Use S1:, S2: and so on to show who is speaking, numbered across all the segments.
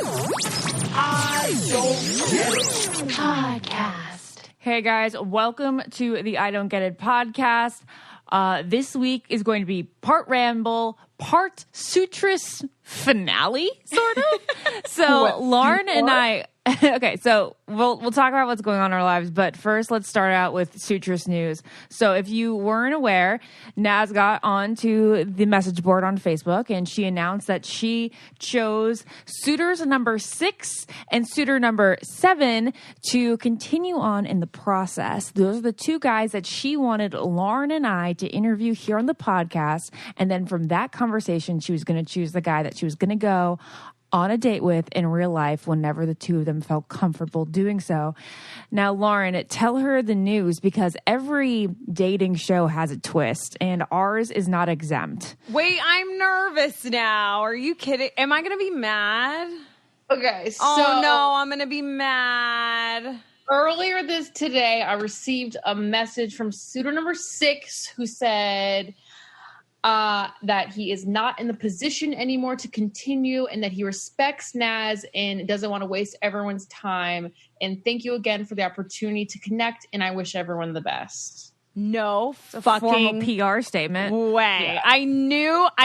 S1: I Don't Get It
S2: Podcast. Hey guys, welcome to the I Don't Get It podcast. This week is going to be part ramble, part Suitress finale, sort of. So Lauren and I, okay, so we'll talk about what's going on in our lives, but first let's start out with Suitress news. So if you weren't aware, Naz got onto the message board on Facebook and she announced that she chose suitors number 6 and suitor number 7 to continue on in the process. Those are the two guys that she wanted Lauren and I to interview here on the podcast. And then from that conversation, she was going to choose the guy that she was going to go on a date with in real life whenever the two of them felt comfortable doing so. Now, Lauren, tell her the news because every dating show has a twist and ours is not exempt.
S3: Wait, I'm nervous now. Are you kidding? Am I going to be mad?
S4: Okay, so...
S3: Oh, no, I'm going to be mad.
S4: Earlier today, I received a message from suitor number 6 who said... that he is not in the position anymore to continue and that he respects Naz and doesn't want to waste everyone's time. And thank you again for the opportunity to connect, and I wish everyone the best.
S3: No
S2: Fucking formal PR statement.
S3: Way. Yeah. I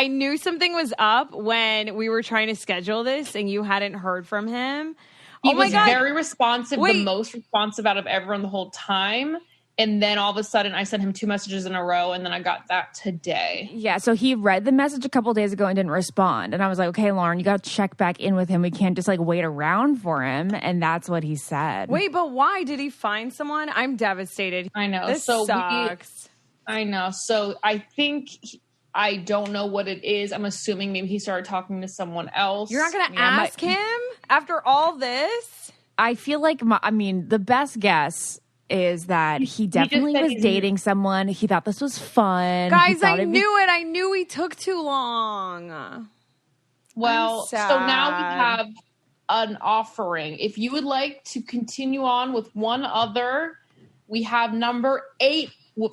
S3: knew something was up when we were trying to schedule this and you hadn't heard from him.
S4: He was very responsive, the most responsive out of everyone the whole time. And then all of a sudden, I sent him 2 messages in a row, and then I got that today.
S2: Yeah, so he read the message a couple days ago and didn't respond. And I was like, okay, Lauren, you got to check back in with him. We can't just, wait around for him. And that's what he said.
S3: Wait, but why? Did he find someone? I'm devastated.
S4: I know.
S3: This sucks.
S4: I know. So I think... I don't know what it is. I'm assuming maybe he started talking to someone else.
S3: You're not going to ask him after all this?
S2: I feel like, the best guess... is that he definitely was dating someone. He thought this was fun.
S3: Guys, I knew it. I knew he took too long.
S4: Well, so now we have an offering. If you would like to continue on with one other, we have number 8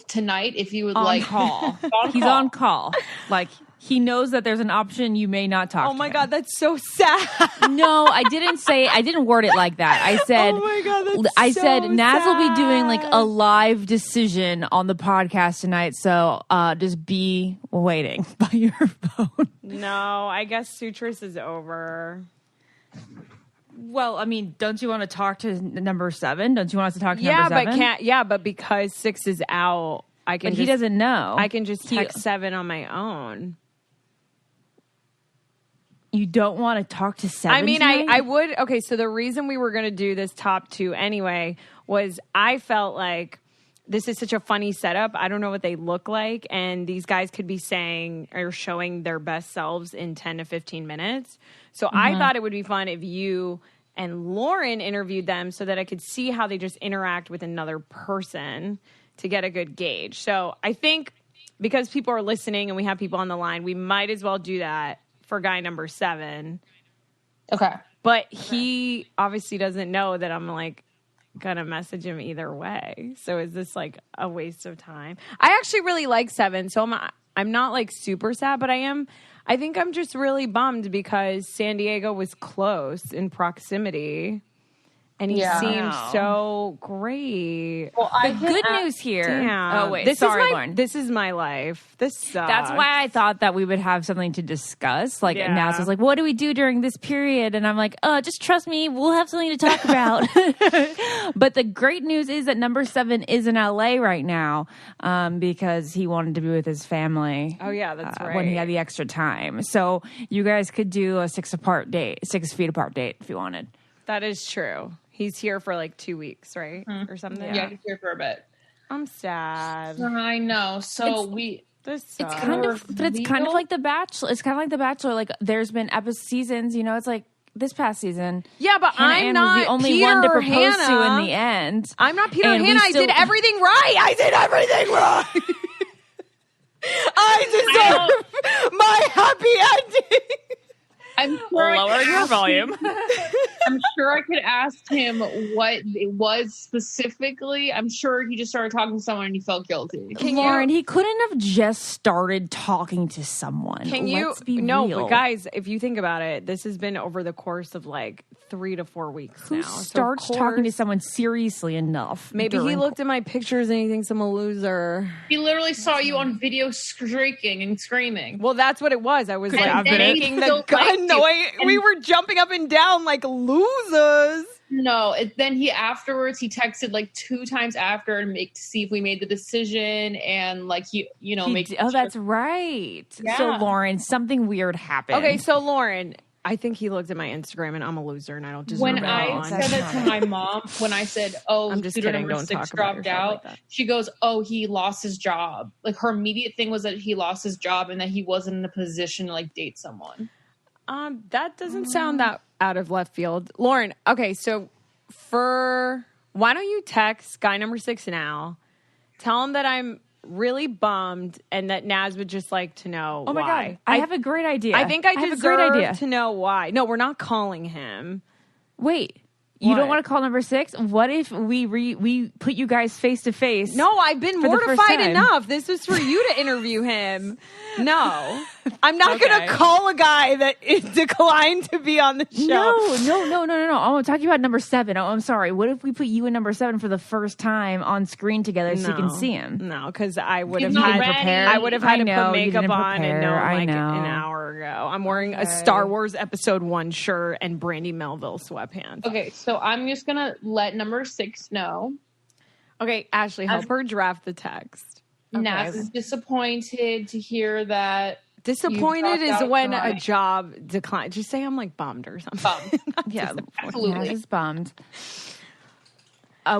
S4: tonight. If you would like.
S2: Call. He's on call. He knows that there's an option you may not talk to.
S3: Oh my God, that's so sad.
S2: No, I didn't word it like that. I said,
S3: oh my God, that's
S2: said Naz will be doing a live decision on the podcast tonight. So just be waiting by your phone.
S3: No, I guess Suitress is over.
S2: Well, don't you want to talk to number 7? Don't you want us to talk to number 7?
S3: But because 6 is out,
S2: he doesn't know.
S3: I can just text 7 on my own.
S2: You don't want to talk to 7 tonight?
S3: I would. Okay, so the reason we were going to do this top 2 anyway was I felt like this is such a funny setup. I don't know what they look like. And these guys could be saying or showing their best selves in 10 to 15 minutes. So I thought it would be fun if you and Lauren interviewed them so that I could see how they just interact with another person to get a good gauge. So I think because people are listening and we have people on the line, we might as well do that for guy number 7.
S4: Okay.
S3: But he obviously doesn't know that I'm gonna message him either way. So is this a waste of time? I actually really like 7, so I'm not super sad, but I think I'm just really bummed because San Diego was close in proximity. And he seemed so great.
S2: Well, the good news here.
S3: Damn.
S2: Oh, wait. Sorry, Lauren.
S3: This is my life. This sucks.
S2: That's why I thought that we would have something to discuss. Naz was like, what do we do during this period? And I'm like, just trust me. We'll have something to talk about. But the great news is that number 7 is in LA right now because he wanted to be with his family.
S3: Oh, yeah, that's right.
S2: When he had the extra time. So you guys could do a 6 feet apart date if you wanted.
S3: That is true. He's here for 2 weeks, right? Or something?
S4: Yeah, he's here for a bit.
S3: I'm sad.
S4: I know. So
S3: this
S2: it's kind of like The Bachelor. It's kind of like The Bachelor. There's been seasons, it's this past season.
S3: Yeah, but I'm not
S2: was the only
S3: Peter
S2: one to propose
S3: Hannah.
S2: to in the end.
S3: I'm not Peter Hannah. I did everything right. I deserve my happy ending.
S4: I'm sure
S2: Lower your volume.
S4: I'm sure I could ask him what it was specifically. I'm sure he just started talking to someone and he felt guilty.
S2: Lauren, he couldn't have just started talking to someone. Let's be real.
S3: But guys, if you think about it, this has been over the course of like 3 to 4 weeks
S2: Who
S3: now.
S2: starts talking to someone seriously enough?
S3: Maybe he looked at my pictures and he thinks I'm a loser.
S4: He literally saw you on video shrieking and screaming.
S3: Well, that's what it was. I was
S4: And
S3: like
S4: then
S3: making
S4: he
S3: the
S4: still
S3: gun
S4: liked you.
S3: noise.
S4: And-
S3: We were jumping up and down like losers.
S4: No, then he afterwards he texted like 2 times after and to see if we made the decision and like
S2: that's right.
S4: Yeah.
S2: So Lauren, something weird happened.
S3: Okay, so Lauren, I think he looked at my Instagram and I'm a loser and I don't deserve
S4: when
S3: it.
S4: I
S3: on.
S4: said that to my mom, when I said, "Oh,
S3: I'm just
S4: Suitor
S3: kidding.
S4: number
S3: Don't
S4: 6
S3: talk about
S4: dropped
S3: yourself
S4: out,"
S3: like that.
S4: she goes, "Oh, he lost his job." Like her immediate thing was that he lost his job and that he wasn't in a position to like date someone.
S3: That doesn't sound that out of left field. Lauren, okay, so why don't you text guy number 6 now? Tell him that I'm really bummed and that Naz would just like to know
S2: Oh my
S3: why.
S2: God. I have a great idea.
S3: I think I
S2: have
S3: deserve
S2: a great idea.
S3: to know why. No, we're not calling him.
S2: Wait. You
S3: What?
S2: don't want to call number 6? What if we put you guys face to face?
S3: No, I've been
S2: For the first
S3: mortified
S2: time.
S3: enough. This was for you to interview him. No. I'm not going
S2: Okay.
S3: to call a guy that declined to be on the show.
S2: No. I'm talking about number 7. Oh, I'm sorry. What if we put you and number 7 for the first time on screen together so you can see him?
S3: No, because I would have
S4: He's not
S3: had
S4: ready.
S3: I would have had to
S2: know,
S3: put
S2: you
S3: makeup
S2: didn't
S3: on and
S2: prepare.
S3: know
S2: I
S3: like
S2: know.
S3: an hour ago. I'm wearing a Star Wars Episode 1 shirt and Brandy Melville sweatpants.
S4: Okay, so I'm just gonna let number 6 know.
S3: Okay, Ashley, help her draft the text.
S4: Naz is disappointed to hear that.
S3: Disappointed
S4: You
S3: is
S4: dropped
S3: when
S4: out
S3: a
S4: tonight.
S3: job declines. Just say I'm like bummed or something.
S2: Yeah,
S4: Absolutely.
S2: Naz is bummed.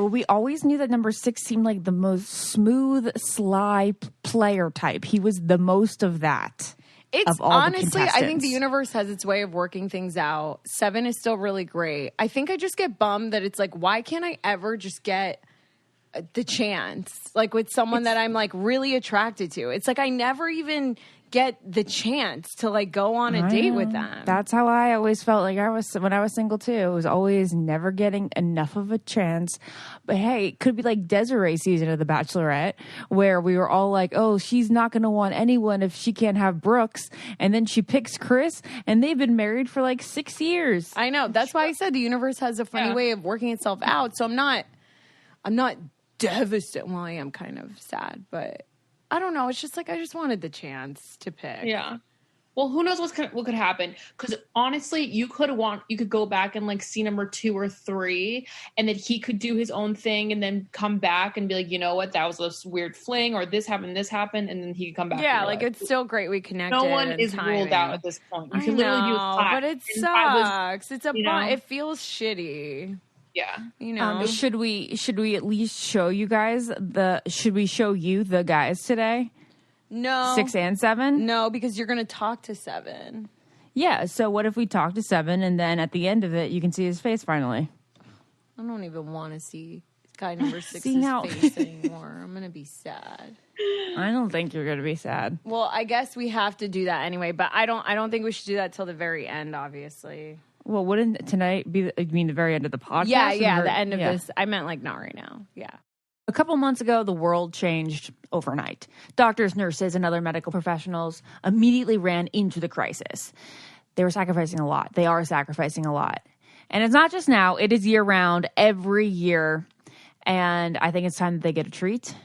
S2: We always knew that number 6 seemed like the most smooth, sly player type. He was the most of that.
S3: It's
S2: of all the
S3: honestly, I think
S2: contestants.
S3: the universe has its way of working things out. 7 is still really great. I think I just get bummed that it's like, why can't I ever just get the chance? Like with someone that I'm like really attracted to. It's like I never even get the chance to like go on a date with them.
S2: That's how I always felt like I was when I was single too. It was always never getting enough of a chance. But hey, it could be like Desiree's season of The Bachelorette, where we were all like, "Oh, she's not going to want anyone if she can't have Brooks," and then she picks Chris, and they've been married for like 6 years.
S3: I know. That's why I said the universe has a funny way of working itself out. So I'm not devastated. Well, I am kind of sad, but I don't know. It's just like I just wanted the chance to pick.
S4: Yeah. Well, who knows what could happen? Because honestly, you could go back and like see number 2 or 3, and then he could do his own thing, and then come back and be like, you know what, that was a weird fling, or this happened, and then he could come back.
S3: Yeah,
S4: and
S3: like it's still great we connected.
S4: no one
S3: and
S4: is
S3: timing.
S4: ruled out at this point. You
S3: I
S4: can literally do
S3: know,
S4: a clap.
S3: but it
S4: And I was-
S3: sucks. It's a
S4: you know?
S3: it feels shitty.
S4: yeah.
S3: You know,
S2: Should we at least show you guys should we show you the guys today?
S3: no
S2: 6 and 7?
S3: No, because you're gonna talk to 7.
S2: Yeah, so what if we talk to 7 and then at the end of it you can see his face finally?
S3: I don't even want to see guy number 6's
S2: See, now-
S3: face anymore. I'm gonna be sad.
S2: I don't think you're going to be sad.
S3: Well, I guess we have to do that anyway, but I don't think we should do that till the very end, obviously.
S2: Well, wouldn't tonight be the very end of the podcast?
S3: Yeah,
S2: Or
S3: the end of
S2: yeah.
S3: this. I meant like not right now. Yeah.
S2: A couple months ago, the world changed overnight. Doctors, nurses, and other medical professionals immediately ran into the crisis. They were sacrificing a lot. They are sacrificing a lot. And it's not just now. It is year-round, every year. And I think it's time that they get a treat.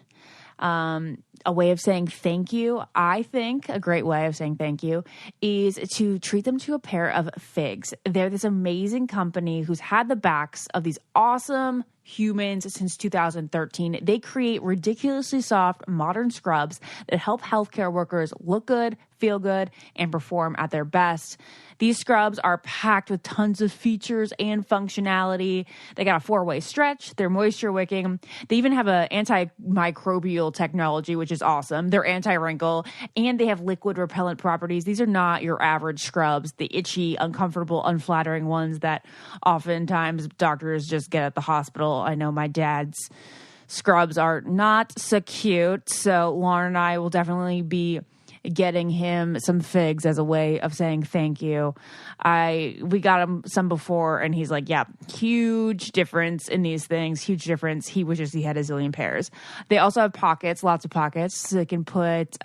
S2: A way of saying thank you, I think a great way of saying thank you is to treat them to a pair of figs. They're this amazing company who's had the backs of these awesome humans since 2013. They create ridiculously soft modern scrubs that help healthcare workers look good, feel good, and perform at their best. These scrubs are packed with tons of features and functionality. They got a 4-way stretch. They're moisture wicking. They even have an antimicrobial technology, which is awesome. They're anti-wrinkle, and they have liquid repellent properties. These are not your average scrubs, the itchy, uncomfortable, unflattering ones that oftentimes doctors just get at the hospital. I know my dad's scrubs are not so cute, so Lauren and I will definitely be getting him some figs as a way of saying thank you. We got him some before, and he's like, yeah, huge difference in these things, huge difference. He wishes he had a zillion pairs. They also have pockets, lots of pockets, so they can put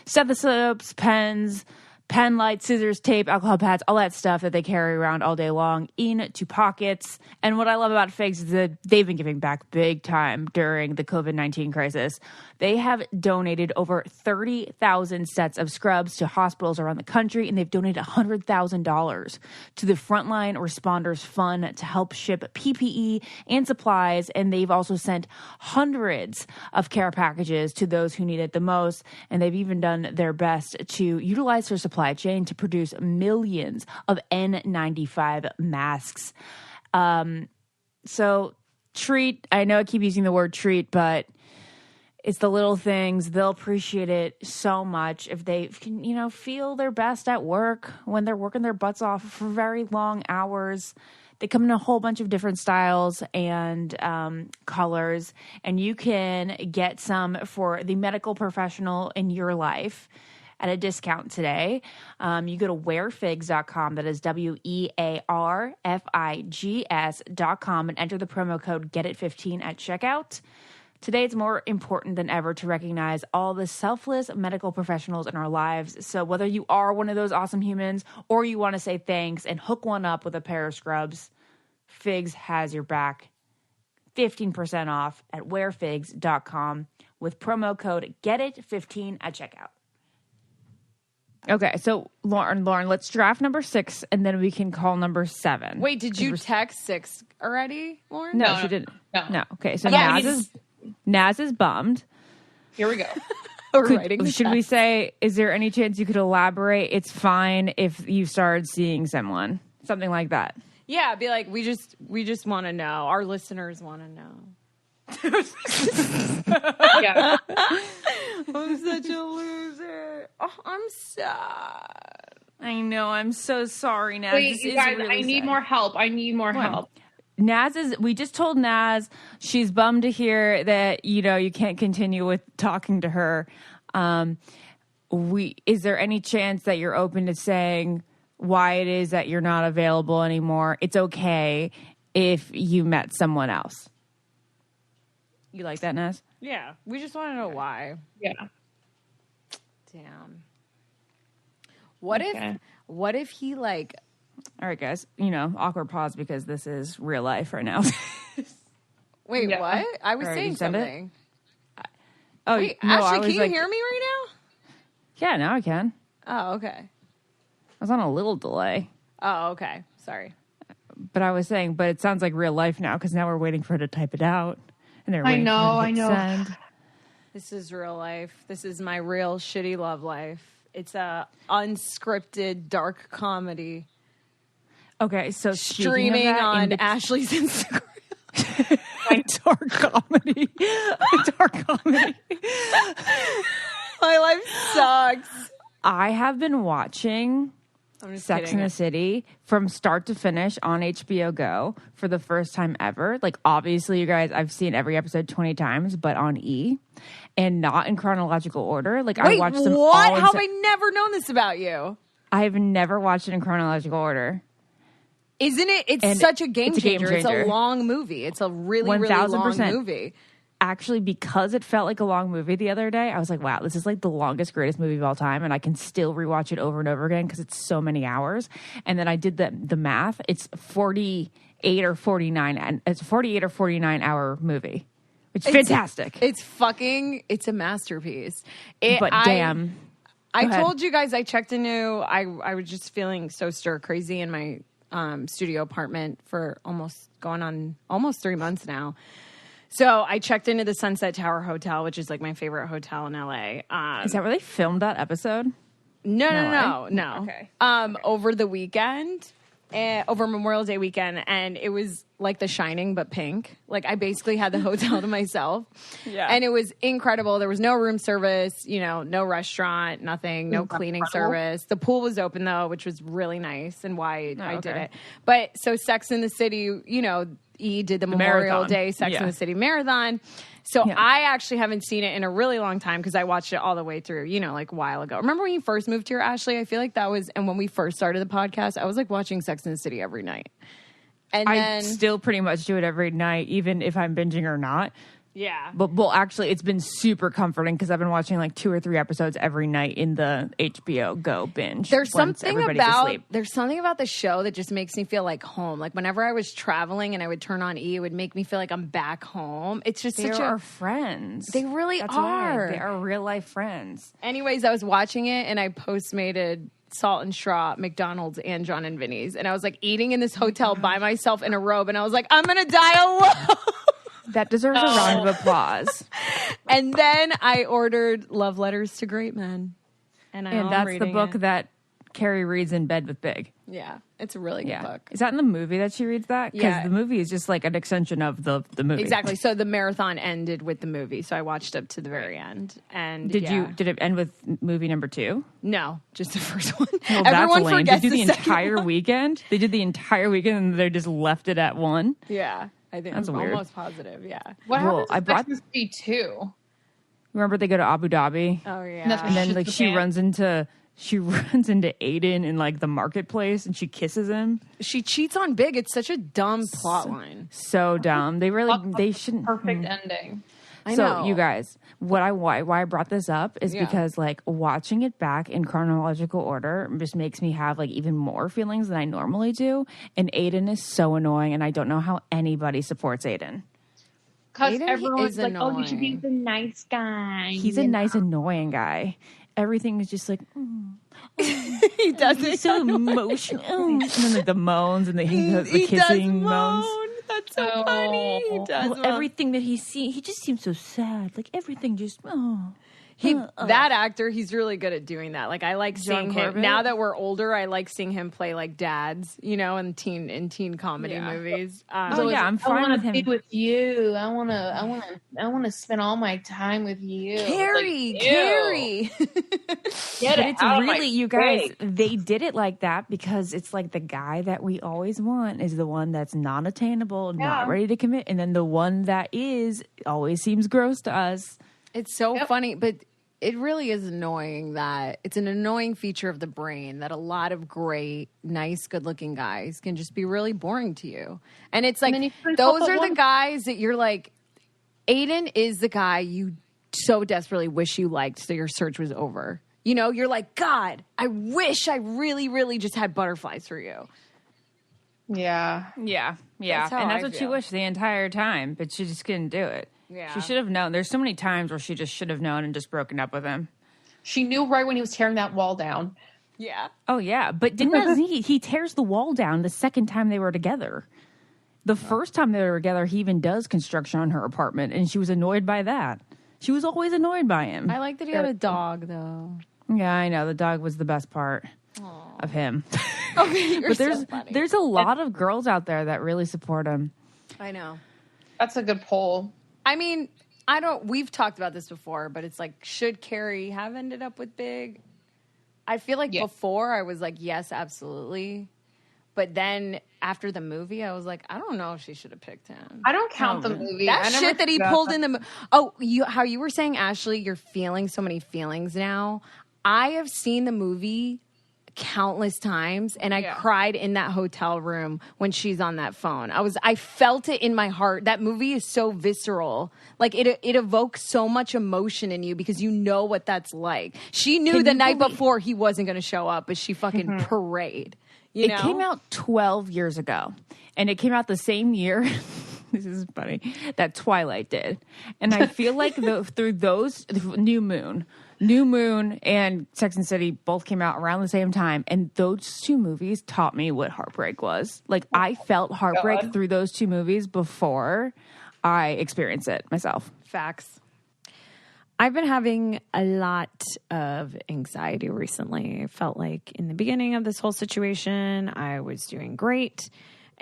S2: stethoscopes, pens, pen lights, scissors, tape, alcohol pads, all that stuff that they carry around all day long into pockets. And what I love about Figs is that they've been giving back big time during the COVID-19 crisis. They have donated over 30,000 sets of scrubs to hospitals around the country, and they've donated $100,000 to the Frontline Responders Fund to help ship PPE and supplies. And they've also sent hundreds of care packages to those who need it the most. And they've even done their best to utilize their supply chain to produce millions of N95 masks. So treat, I know I keep using the word treat, but it's the little things. They'll appreciate it so much if they can, feel their best at work when they're working their butts off for very long hours. They come in a whole bunch of different styles and colors, and you can get some for the medical professional in your life at a discount today. You go to wearfigs.com, that is WEARFIGS.com, and enter the promo code GETIT15 at checkout. Today, it's more important than ever to recognize all the selfless medical professionals in our lives. So whether you are one of those awesome humans or you want to say thanks and hook one up with a pair of scrubs, Figs has your back. 15% off at wearfigs.com with promo code GETIT15 at checkout. Okay, so Lauren, let's draft number 6, and then we can call number 7.
S3: Wait, did you text 6 already, Lauren?
S2: No, she didn't.
S4: No.
S2: Okay, so
S4: Yeah,
S2: Naz is bummed.
S4: Here we go.
S2: Should we say, is there any chance you could elaborate? It's fine if you started seeing someone. Something like that.
S3: Yeah, be like, we just want to know. Our listeners want to know.
S4: Yeah.
S3: I'm such a loser. Oh, I'm sad.
S2: I know. I'm so sorry, Naz.
S4: Wait,
S2: This
S4: you
S2: is
S4: guys,
S2: really
S4: I need
S2: sad.
S4: more help. I need more help.
S2: We just told Naz she's bummed to hear that, you can't continue with talking to her. Is there any chance that you're open to saying why it is that you're not available anymore? It's okay if you met someone else. You like that, Naz?
S3: Yeah, we just want to know why.
S4: Yeah.
S3: Damn. What if he like...
S2: All right, guys, awkward pause because this is real life right now.
S3: Wait,
S4: Yeah.
S3: what? I was
S2: All right,
S3: saying
S2: you send it?
S3: something.
S2: Oh,
S3: Wait,
S2: no,
S3: Ashley,
S2: I was
S3: can you
S2: like,
S3: hear me right now?
S2: Yeah, now I can.
S3: Oh, okay.
S2: I was on a little delay.
S3: Oh, okay. Sorry.
S2: But I was saying, but it sounds like real life now because now we're waiting for her to type it out. And they're
S4: I
S2: waiting
S4: know,
S2: for her to hit send.
S3: This is real life. This is my real shitty love life. It's a unscripted dark comedy
S2: Okay, so
S3: streaming on Ashley's Instagram.
S2: dark comedy. Dark comedy.
S3: My life sucks.
S2: I have been watching
S3: I'm just
S2: Sex
S3: kidding.
S2: and the City from start to finish on HBO Go for the first time ever. Like, obviously, you guys, I've seen every episode 20 times, but on E and not in chronological order. Like,
S3: Wait,
S2: I watched them
S3: what?
S2: all.
S3: How have I never known this about you?
S2: I have never watched it in chronological order.
S3: Isn't it? It's
S2: And
S3: such a game
S2: it's a game
S3: changer. It's
S2: changer.
S3: a long movie. It's a really, really
S2: 1000%.
S3: long movie.
S2: Actually, because it felt like a long movie the other day, I was like, wow, this is like the longest, greatest movie of all time. And I can still rewatch it over and over again because it's so many hours. And then I did the math. It's 48 or 49, and it's a 48 or 49 hour movie. It's fantastic.
S3: It's a masterpiece.
S2: But damn.
S3: I
S2: Go ahead.
S3: told you guys I checked into, I was just feeling so stir crazy in my studio apartment for almost 3 months now. So I checked into the Sunset Tower Hotel, which is like my favorite hotel in LA.
S2: Is that where they filmed that episode?
S3: No.
S2: Okay.
S3: Over the weekend, over Memorial Day weekend, and it was like The Shining, but pink. Like I basically had the hotel to myself.
S2: Yeah.
S3: And it was incredible. There was no room service, no restaurant, nothing, no cleaning service. The pool was open though, which was really nice and why I did it. But so Sex in the City, E did the Memorial
S2: marathon.
S3: Day Sex in the City marathon. So I actually haven't seen it in a really long time because I watched it all the way through, like a while ago. Remember when you first moved here, Ashley? I feel like that was, and when we first started the podcast, I was like watching Sex in the City every night. And
S2: I
S3: then,
S2: still pretty much do it every night, even if I'm binging or not.
S3: yeah.
S2: But well, actually, it's been super comforting because I've been watching like 2 or 3 episodes every night in the HBO Go binge.
S3: There's something
S2: asleep.
S3: about the show that just makes me feel like home. Like whenever I was traveling and I would turn on E, it would make me feel like I'm back home. It's just
S2: They
S3: such
S2: are friends.
S3: They really
S2: That's
S3: are.
S2: Why. They are real life friends.
S3: Anyways, I was watching it and I Postmated Salt and Straw, McDonald's, and John and Vinny's, and I was like eating in this hotel by myself in a robe, and I was like, I'm gonna die alone.
S2: That deserves a round of applause.
S3: And then I ordered Love Letters to Great Men, and
S2: That's the book that Carrie reads in bed with Big.
S3: Yeah, it's a really good book.
S2: Is that in the movie that she reads that? Because
S3: Yeah.
S2: the movie is just like an extension of the movie.
S3: Exactly. So the marathon ended with the movie, so I watched up to the very end. And
S2: Did it end with movie number 2?
S3: No, just the first one.
S2: Well,
S3: Everyone
S2: that's lame.
S3: forgets
S2: They did the
S3: second
S2: entire
S3: one.
S2: weekend. They did the entire weekend and they just left it at 1.
S3: Yeah, I think
S2: That's
S3: I'm
S2: weird.
S3: almost positive. Yeah.
S4: What
S2: Well,
S4: happens
S2: I
S4: in
S2: brought-
S4: Sex and the City 2?
S2: Remember they go to Abu Dhabi?
S3: Oh yeah.
S4: That's
S2: And then
S4: She's
S2: like
S4: the
S2: she
S4: man.
S2: runs into Aiden in like the marketplace and she kisses him.
S3: She cheats on Big. It's such a dumb plot line.
S2: So dumb. They shouldn't.
S4: Perfect ending.
S3: I
S2: So
S3: know.
S2: you guys, why I brought this up is
S3: Yeah.
S2: because like watching it back in chronological order just makes me have like even more feelings than I normally do. And Aiden is so annoying, and I don't know how anybody supports Aiden.
S4: Because
S3: Aiden
S4: everyone's
S3: is
S4: like, oh, you should be
S3: annoying.
S4: the nice guy.
S2: He's a nice, annoying guy. Everything is just like
S3: he does it.
S2: so emotional, and then like the moans and the
S3: He
S2: kissing
S3: does
S2: moans.
S3: moan. That's so
S4: Oh.
S3: funny. He does
S2: Well,
S3: moan.
S2: everything that he sees, he just seems so sad. Like everything just
S3: That actor, he's really good at doing that. Like I like seeing him
S2: Corbett?
S3: now that we're older. I like seeing him play like dads, in teen comedy
S2: Yeah.
S3: movies.
S2: Oh yeah, I'm
S4: I
S2: fine
S4: want
S2: with
S4: to
S2: him.
S4: be with you. I want to spend all my time with you.
S3: Carrie,
S4: Like, ew.
S3: Carrie.
S4: Get
S2: But
S4: it
S2: it's
S4: out of my
S2: really, you guys,
S4: face.
S2: they did it like that because it's like the guy that we always want is the one that's not attainable, not ready to commit. And then the one that is always seems gross to us.
S3: It's so
S4: Yep.
S3: funny, but it really is annoying that it's an annoying feature of the brain that a lot of great, nice, good-looking guys can just be really boring to you. And it's like
S4: then you find
S3: those
S4: yourself
S3: are
S4: at
S3: the
S4: one-
S3: guys that you're like, Aiden is the guy you so desperately wish you liked, so your search was over. You're like, God, I wish I really, really just had butterflies for you.
S4: Yeah.
S2: Yeah.
S3: That's how
S2: and that's
S3: I
S2: what she
S3: feel.
S2: wished the entire time, but she just couldn't do it.
S3: Yeah.
S2: She should have known. There's so many times where she just should have known and just broken up with him.
S4: She knew right when he was tearing that wall down.
S3: Yeah.
S2: Oh yeah, but didn't he tears the wall down the second time they were together. The first time they were together, he even does construction on her apartment, and she was annoyed by that. She was always annoyed by him.
S3: I like that he had a dog, though.
S2: Yeah, I know. The dog was the best part of him.
S3: Okay, you're
S2: But
S3: so funny.
S2: there's a lot of girls out there that really support him.
S3: I know.
S4: That's a good poll.
S3: I mean, we've talked about this before, but it's like, should Carrie have ended up with Big? I feel like
S4: Yeah.
S3: before I was like, yes, absolutely. But then after the movie, I was like, I don't know if she should have picked him.
S4: I don't count the movie.
S3: That
S4: I never
S3: shit that he
S4: forgot
S3: pulled
S4: that.
S3: in the how you were saying, Ashley, you're feeling so many feelings now. I have seen the movie countless times, and I cried in that hotel room when she's on that phone. I felt it in my heart. That movie is so visceral. Like it evokes so much emotion in you because you know what that's like. She knew
S2: Can
S3: the
S2: you
S3: night
S2: believe-
S3: before he wasn't going to show up, but she fucking parade. You know?
S2: It came out 12 years ago, and it came out the same year. This is funny that Twilight did, and I feel like through those New Moon, and Sex and the City both came out around the same time, and those two movies taught me what heartbreak was. Like I felt heartbreak
S4: God.
S2: through those two movies before I experienced it myself.
S3: Facts. I've been having a lot of anxiety recently. I felt like in the beginning of this whole situation, I was doing great.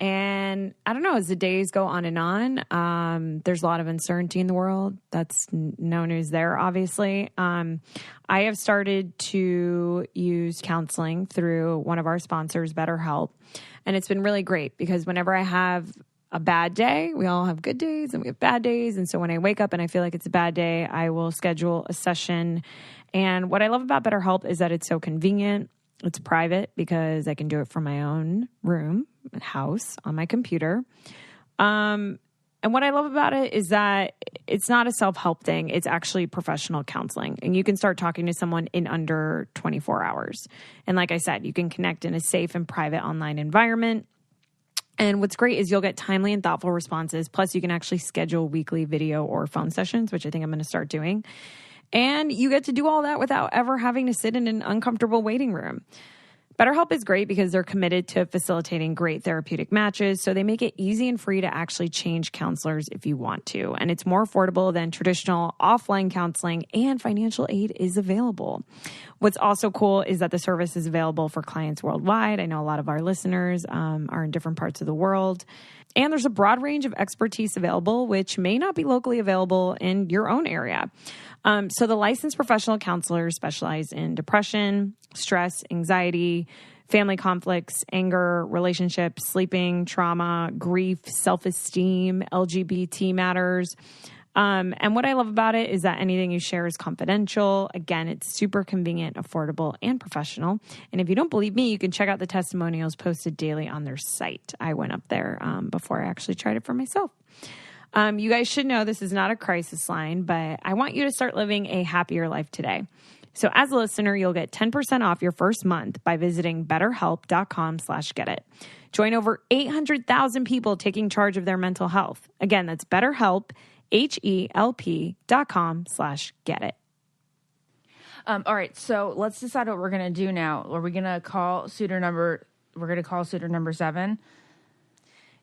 S3: And I don't know, as the days go on and on, there's a lot of uncertainty in the world. That's no news there, obviously. I have started to use counseling through one of our sponsors, BetterHelp. And it's been really great because whenever I have a bad day, we all have good days and we have bad days. And so when I wake up and I feel like it's a bad day, I will schedule a session. And what I love about BetterHelp is that it's so convenient. It's private because I can do it from my own room, house, on my computer. And what I love about it is that it's not a self-help thing. It's actually professional counseling. And you can start talking to someone in under 24 hours. And like I said, you can connect in a safe and private online environment. And what's great is you'll get timely and thoughtful responses. Plus, you can actually schedule weekly video or phone sessions, which I think I'm going to start doing. And you get to do all that without ever having to sit in an uncomfortable waiting room. BetterHelp is great because they're committed to facilitating great therapeutic matches, so they make it easy and free to actually change counselors if you want to. And it's more affordable than traditional offline counseling, and financial aid is available. What's also cool is that the service is available for clients worldwide. I know a lot of our listeners are in different parts of the world. And there's a broad range of expertise available, which may not be locally available in your own area. So the licensed professional counselors specialize in depression, stress, anxiety, family conflicts, anger, relationships, sleeping, trauma, grief, self-esteem, LGBT matters. And what I love about it is that anything you share is confidential. Again, it's super convenient, affordable, and professional. And if you don't believe me, you can check out the testimonials posted daily on their site. I went up there before I actually tried it for myself. You guys should know this is not a crisis line, but I want you to start living a happier life today. So as a listener, you'll get 10% off your first month by visiting betterhelp.com/getit. Join over 800,000 people taking charge of their mental health. Again, that's BetterHelp, HELP.com/getit.
S2: All right, so let's decide what we're going to do now. Are we going to call suitor number 7?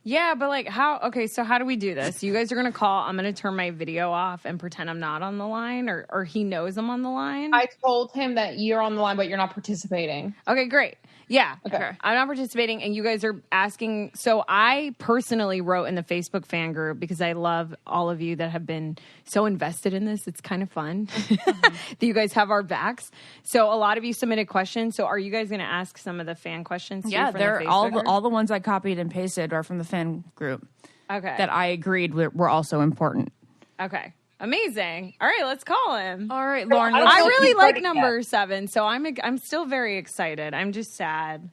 S3: Yeah, but like how? Okay, so how do we do this? You guys are going to call. I'm going to turn my video off and pretend I'm not on the line, or he knows I'm on the line.
S4: I told him that you're on the line, but you're not participating.
S3: Okay, great. Yeah.
S4: Okay.
S3: I'm not participating, and you guys are asking. So I personally wrote in the Facebook fan group because I love all of you that have been so invested in this. It's kind of fun that you guys have our backs. So a lot of you submitted questions. So are you guys going to ask some of the fan questions?
S2: Yeah,
S3: from
S2: they're
S3: the
S2: all the ones I copied and pasted are from the fan group.
S3: Okay.
S2: That I agreed were also important.
S3: Okay. Amazing. All right, let's call him.
S2: All right, Lauren.
S3: I really like number 7, so I'm still very excited. I'm just sad.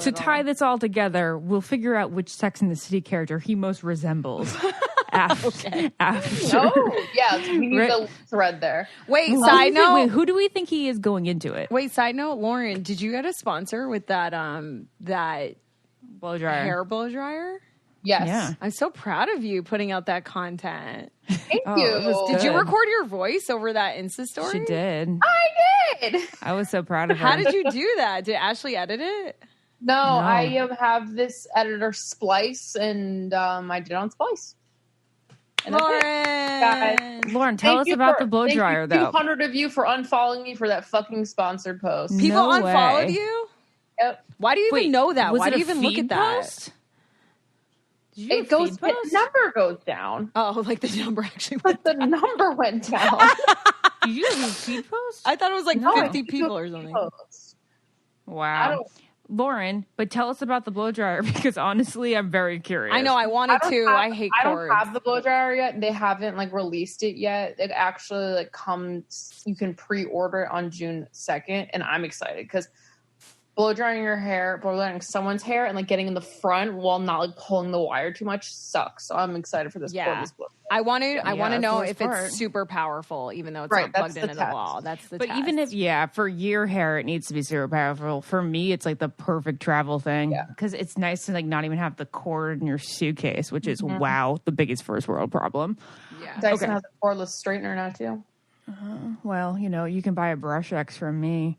S2: To tie this all together, we'll figure out which Sex and the City character he most resembles. after.
S4: Oh, yeah. We need the thread there.
S3: Wait, side note.
S2: Wait, who do we think he is going into it?
S3: Wait, side note, Lauren, did you get a sponsor with that
S2: Blow dryer.
S3: hair blow dryer?
S4: Yes.
S2: Yeah.
S3: I'm so proud of you putting out that content.
S4: Thank
S2: Oh,
S4: you.
S2: it was
S3: Did you
S2: Good.
S3: record your voice over that Insta story?
S2: She did.
S4: I did.
S2: I was so proud of her.
S3: How did you do that? Did Ashley edit it?
S4: No, I have this editor Splice, and I did it on Splice. And
S3: Lauren.
S2: Lauren, tell us about the blow dryer, though.
S4: 200 of you for unfollowing me for that fucking sponsored post.
S3: People
S2: No
S3: unfollowed
S2: way.
S3: you?
S4: Yep.
S3: Why do you even know that?
S2: Was
S3: Why
S2: it
S3: do you
S2: a
S3: even look
S2: feed
S3: at that?
S2: post? Did you do a
S4: It goes.
S2: feed
S4: The
S2: post?
S4: number goes down,
S3: Oh, like the number actually
S4: but
S3: went
S4: the number went down.
S2: Did you do a feed post?
S3: I thought it was like
S4: No, I
S3: 50
S4: didn't do
S3: people
S4: a
S3: or something.
S4: post. I
S2: Wow.
S4: don't.
S2: Lauren, but tell us about the blow dryer because honestly, I'm very curious.
S3: I know, I wanted to. I hate
S4: I
S3: cords.
S4: don't have the blow dryer yet. They haven't released it yet. It actually comes. You can pre-order it on June 2nd, and I'm excited because blow drying your hair, blow drying someone's hair, and getting in the front while not pulling the wire too much sucks. So I'm excited for this.
S3: Yeah.
S4: Blow.
S3: I want to
S2: Yeah,
S3: know
S2: that's the worst
S3: if
S2: part.
S3: it's super powerful, even though it's
S4: Right,
S3: not plugged
S4: that's the
S3: into the
S4: test.
S3: wall. That's the
S2: But
S3: test.
S2: even if, for your hair, it needs to be super powerful. For me, it's the perfect travel thing because it's nice to not even have the cord in your suitcase, which is the biggest first world problem.
S3: Yeah.
S4: Dyson has a cordless straightener now too.
S2: Well, you can buy a Brush X from me,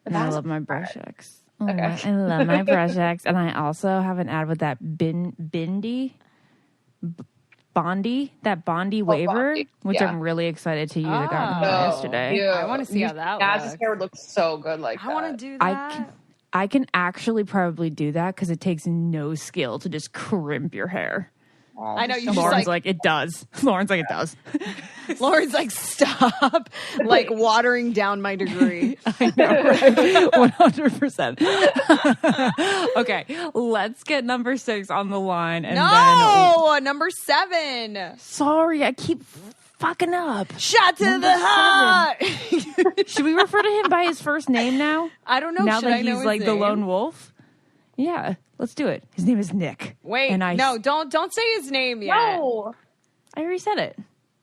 S2: and I
S4: that's
S2: love my Brush X. Oh,
S4: Okay.
S2: I love my Brush X, and I also have an ad with that Bondi waiver,
S4: Bondi.
S2: which
S4: Yeah.
S2: I'm really excited to use. I got it
S3: Oh.
S2: yesterday.
S3: I wanna see how that
S4: Naz's
S3: looks.
S4: hair looks so good like that.
S3: I want to do
S2: I
S3: that.
S2: I can actually probably do that because it takes no skill to just crimp your hair.
S3: I know you just
S2: Lauren's like, it does. Lauren's like, it does.
S3: Lauren's like, stop, like watering down my degree.
S2: I know, right? 100%. Okay, let's get number 6 on the line. And
S3: Number 7.
S2: then... Sorry, I keep fucking up.
S3: Shot to
S2: Number
S3: the heart.
S2: Should we refer to him by his first name now?
S3: I don't know.
S2: Now
S3: Should
S2: that
S3: I know
S2: he's
S3: his
S2: like the
S3: name?
S2: lone wolf? Yeah, let's do it. His name is Nick.
S3: Wait,
S2: and
S3: no, don't say his name yet.
S4: No.
S2: I already said it.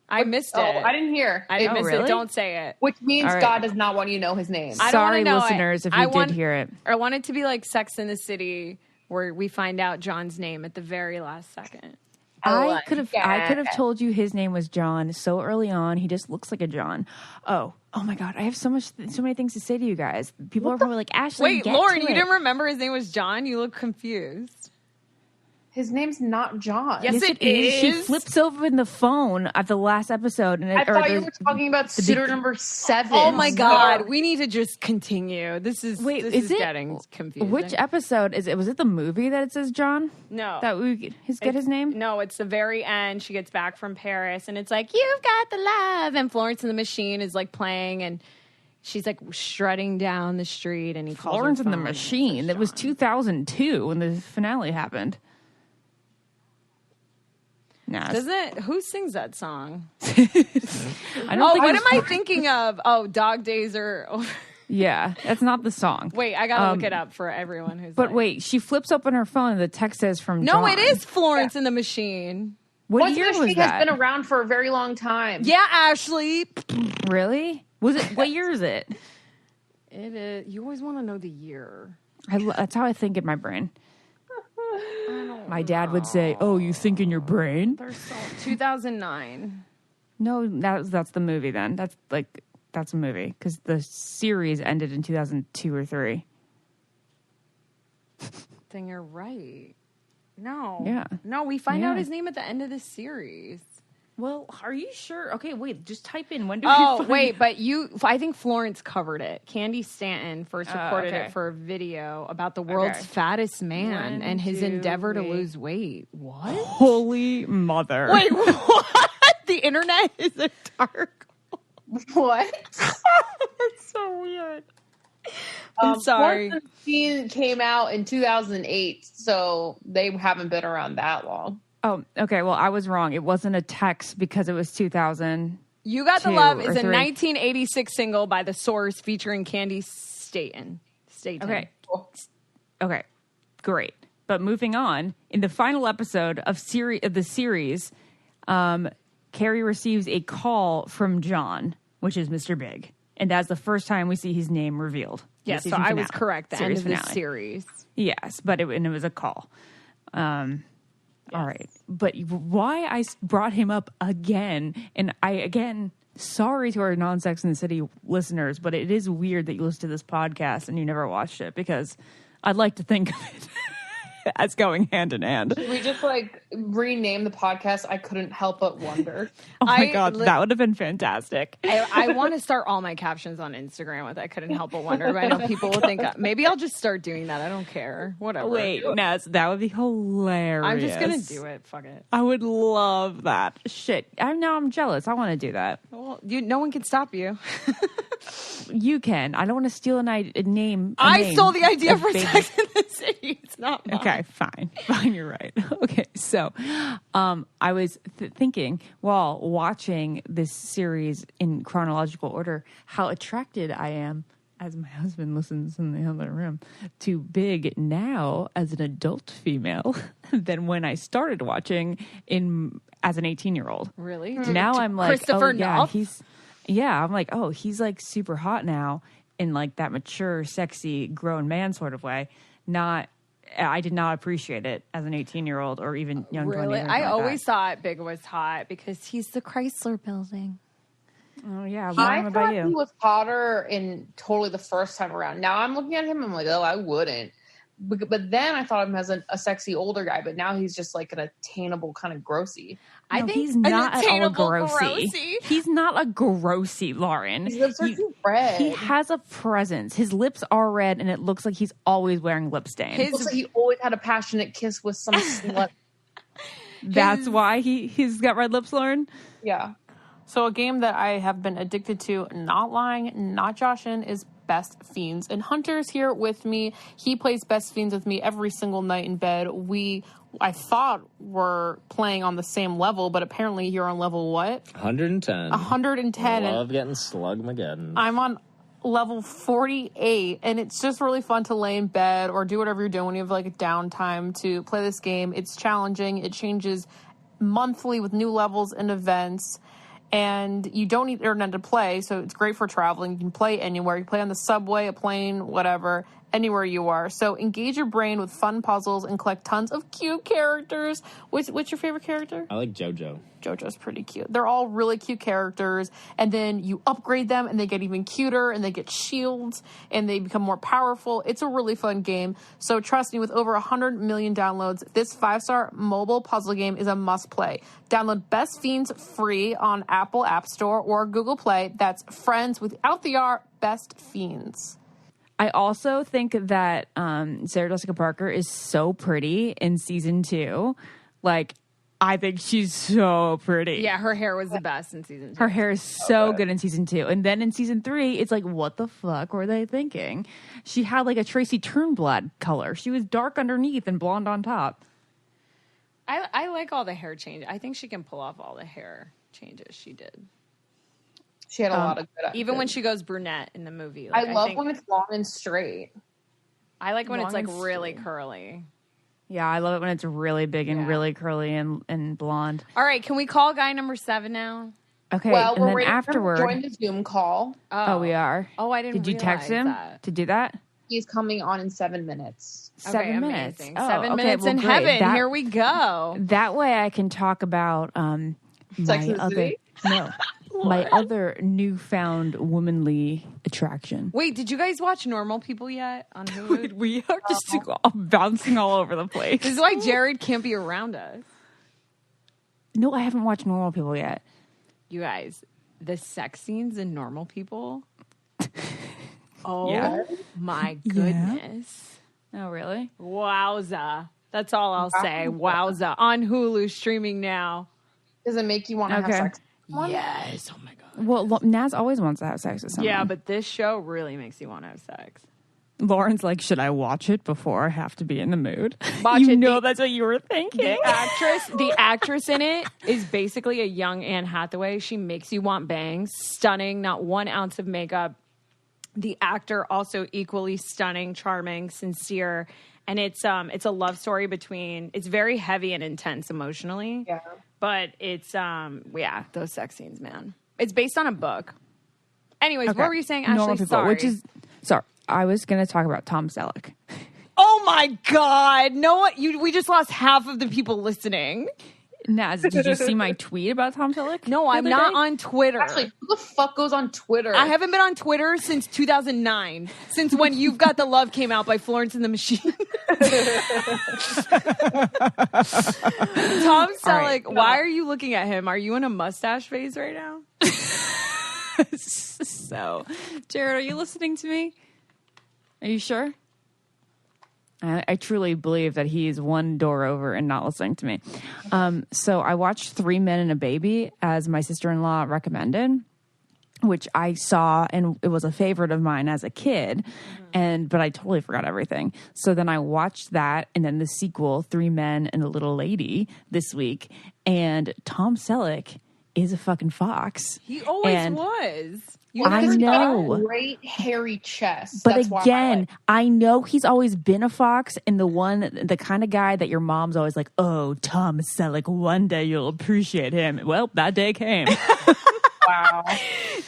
S3: I missed it.
S4: Oh, I didn't hear.
S3: I didn't miss
S2: really?
S3: it. Don't say it.
S4: Which means
S2: All right.
S4: God does not want you to know his name.
S3: I don't
S2: Sorry,
S3: wanna know
S2: listeners,
S3: it.
S2: if you did hear it.
S3: I want it to be like Sex in the City, where we find out John's name at the very last second.
S2: I could have told you his name was John so early on. He just looks like a John. Oh my God! I have so many things to say to you guys. People are probably like, Ashley,
S3: Wait,
S2: get
S3: Lauren,
S2: to
S3: you
S2: it.
S3: didn't remember his name was John? You look confused.
S4: His name's not John.
S3: Yes,
S2: Yes,
S3: it
S2: it is. She
S3: is.
S2: flips over in the phone at the last episode, and
S4: I thought you were talking about suitor number 7.
S3: Oh my God, we need to just continue. This is getting confusing.
S2: Which episode is it? Was it the movie that it says John?
S3: No.
S2: That we get his name?
S3: No, it's the very end. She gets back from Paris, and it's like, you've got the love. And Florence and the Machine is like playing, and she's like strutting down the street, and he calls
S2: Florence
S3: her
S2: and the
S3: phone.
S2: Machine. It was 2002 when the finale happened. Nah,
S3: Doesn't it? Who sings that song?
S2: I don't think
S3: What
S2: it's-
S3: am I thinking of? Oh, Dog Days are over.
S2: Yeah, that's not the song.
S3: Wait, I gotta look it up for everyone who's.
S2: But
S3: like,
S2: wait, she flips open her phone and the text says from
S3: no,
S2: John.
S3: it is Florence and the Machine.
S2: What
S4: Once
S2: year
S4: the
S2: was
S4: Machine
S2: that?
S4: has been around for a very long time.
S3: Yeah, Ashley.
S2: Really? Was it? What year is it?
S3: It is. You always want to know the year.
S2: That's how I think in my brain. My dad would say, "Oh, you think in your brain?"
S3: 2009.
S2: No, that's the movie. Then that's a movie because the series ended in 2002 or 3.
S3: Then you're right. No.
S2: Yeah.
S3: No, we find
S2: Yeah.
S3: out his name at the end of the series.
S2: Well, are you sure? Okay, wait. Just type in when do
S3: Oh,
S2: we find
S3: wait, but I think Florence covered it. Candy Stanton first recorded
S2: okay.
S3: it for a video about the world's
S2: Okay.
S3: fattest man
S2: When
S3: and his
S2: do
S3: endeavor to
S2: we-
S3: lose weight. What?
S2: Holy mother!
S3: Wait, what? The internet is a dark.
S4: What?
S3: It's so weird. I'm sorry.
S4: Florence and the Machine came out in 2008, so they haven't been around that long.
S2: Oh, okay. Well, I was wrong. It wasn't a text because it was 2000.
S3: You Got the
S2: 2
S3: Love
S2: or
S3: is a
S2: 3.
S3: 1986 single by The Source featuring Candy Staten.
S2: Okay. Okay. Great. But moving on, in the final episode of the series, Carrie receives a call from John, which is Mr. Big. And that's the first time we see his name revealed.
S3: Yes,
S2: The
S3: so
S2: season
S3: I was
S2: finale,
S3: correct. The end
S2: series
S3: of this
S2: finale.
S3: series.
S2: Yes, but it was a call. All right. But why I brought him up again, and sorry to our non-Sex in the City listeners, but it is weird that you listen to this podcast and you never watched it because I'd like to think of it as going hand in hand.
S4: We just rename the podcast. I couldn't help but wonder.
S2: Oh my God, that would have been fantastic.
S3: I want to start all my captions on Instagram with I couldn't help but wonder. But I know people will think maybe I'll just start doing that. I don't care. Whatever.
S2: Wait, Ness, that would be hilarious.
S3: I'm just gonna do it. Fuck it.
S2: I would love that. Shit. I'm jealous. I want to do that.
S3: Well, no one can stop you.
S2: You can. I don't want to steal a name.
S3: I stole the idea
S2: of
S3: for
S2: baby.
S3: Sex in the City. It's not mine.
S2: Okay, fine. Fine, you're right. Okay, so I was thinking while watching this series in chronological order how attracted I am, as my husband listens in the other room, to Big now as an adult female than when I started watching as an 18-year-old.
S3: Really?
S2: Now I'm like,
S3: Christopher
S2: oh, yeah,
S3: Knopf?
S2: I'm like, oh, he's like super hot now in like that mature, sexy, grown man sort of way. I did not appreciate it as an 18-year-old or even young 20.
S3: Really? I always thought Big was hot because he's the Chrysler Building.
S2: Oh yeah,
S4: I
S2: what
S4: thought
S2: about
S4: he
S2: you?
S4: was hotter in totally the first time around. Now I'm looking at him, I'm like, oh, I wouldn't. But then I thought of him as a sexy older guy, but now he's just like an attainable kind of grossy.
S2: I think he's not at all grossy. He's not a grossy, Lauren.
S4: His lips are too red.
S2: He has a presence. His lips are red, and it looks like he's always wearing lip stain.
S4: It looks like he always had a passionate kiss with some slut.
S2: That's why he's got red lips, Lauren?
S4: Yeah.
S5: So a game that I have been addicted to, not lying, not joshing, is Best Fiends. And Hunter's here with me. He plays Best Fiends with me every single night in bed. I thought we're playing on the same level, but apparently you're on level what?
S6: 110.
S5: 110.
S6: I love getting Slugmageddon.
S5: I'm on level 48, and it's just really fun to lay in bed or do whatever you're doing when you have like a downtime to play this game. It's challenging. It changes monthly with new levels and events. And you don't need internet to play, so it's great for traveling. You can play anywhere. You can play on the subway, a plane, whatever, anywhere you are. So engage your brain with fun puzzles and collect tons of cute characters. What's your favorite character?
S6: I like JoJo.
S5: JoJo's pretty cute. They're all really cute characters, and then you upgrade them, and they get even cuter, and they get shields, and they become more powerful. It's a really fun game. So trust me, with over 100 million downloads, this 5-star mobile puzzle game is a must-play. Download Best Fiends free on Apple App Store or Google Play. That's friends without the R, Best Fiends.
S2: I also think that Sarah Jessica Parker is so pretty in season 2. Like, I think she's so pretty.
S3: Yeah, her hair was the best in season 2.
S2: Her hair is so good in season 2. And then in season 3, it's like, what the fuck were they thinking? She had like a Tracy Turnblad color. She was dark underneath and blonde on top.
S3: I like all the hair change. I think she can pull off all the hair changes she did.
S4: She had a lot of good.
S3: Even when she goes brunette in the movie.
S4: Like, I love when it's long and straight.
S3: I like when
S2: Long
S3: it's like
S2: and
S3: really
S2: straight.
S3: curly.
S2: Yeah, I love it when it's really big and really curly and blonde.
S3: All right, can we call guy number 7 now?
S2: Okay,
S4: Well,
S2: and
S4: we're
S2: then
S4: waiting
S2: afterward,
S4: for him to join the Zoom call.
S2: oh, we are.
S3: Oh, I didn't.
S2: Did you text him
S3: that.
S2: to do that?
S4: He's coming on in 7 minutes.
S2: 7 minutes.
S3: Amazing.
S2: Oh,
S3: 7
S2: okay,
S3: minutes
S2: well,
S3: in
S2: great.
S3: heaven. Here we go.
S2: That way, I can talk about
S4: Sex
S2: my
S4: and the
S2: other
S4: City?
S2: my other newfound womanly attraction.
S3: Wait, did you guys watch Normal People yet on Hulu?
S2: We are just bouncing all over the place.
S3: This is why Jared can't be around us.
S2: No, I haven't watched Normal People yet.
S3: You guys, the sex scenes in Normal People. Oh
S2: Yeah.
S3: my goodness.
S2: Oh, really?
S3: Wowza. That's all I'll say. Wowza. On Hulu, streaming now.
S4: Does it make you want to
S2: Okay.
S4: have sex?
S3: Yes. Oh my God.
S2: Well, Naz always wants to have sex with someone.
S3: Yeah, but this show really makes you want to have sex.
S2: Lauren's like, should I watch it before I have to be in the mood?
S3: Watch
S2: you
S3: it.
S2: know that's what you were thinking.
S3: The actress in it is basically a young Anne Hathaway. She makes you want bangs. Stunning, not 1 ounce of makeup. The actor also equally stunning, charming, sincere, and it's a love story between. It's very heavy and intense emotionally.
S4: Yeah.
S3: But it's those sex scenes, man. It's based on a book. Anyways,
S2: Okay.
S3: what were you saying, Ashley?
S2: Normal People,
S3: Sorry.
S2: sorry. I was going to talk about Tom Selleck.
S3: Oh my God! No, we just lost half of the people listening.
S2: Naz, did you see my tweet about Tom Selleck?
S3: No,
S2: the
S3: I'm
S2: other
S3: not
S2: day?
S3: on Twitter.
S4: Actually, who the fuck goes on Twitter?
S3: I haven't been on Twitter since 2009, since when You've Got the Love came out by Florence and the Machine. Tom Selleck,
S2: right.
S3: why are you looking at him? Are you in a mustache phase right now?
S2: So, Jared, are you listening to me? Are you sure? I truly believe that he is one door over and not listening to me. So I watched 3 Men and a Baby as my sister-in-law recommended, which I saw, and it was a favorite of mine as a kid, but I totally forgot everything. So then I watched that, and then the sequel, 3 Men and a Little Lady, this week, and Tom Selleck is a fucking fox.
S3: He always
S2: And
S3: was.
S2: I know.
S4: Great hairy chest.
S2: But
S4: That's why
S2: again, I know he's always been a fox, and the kind of guy that your mom's always like, oh, Tom Selleck, one day you'll appreciate him. Well, that day came.
S4: wow.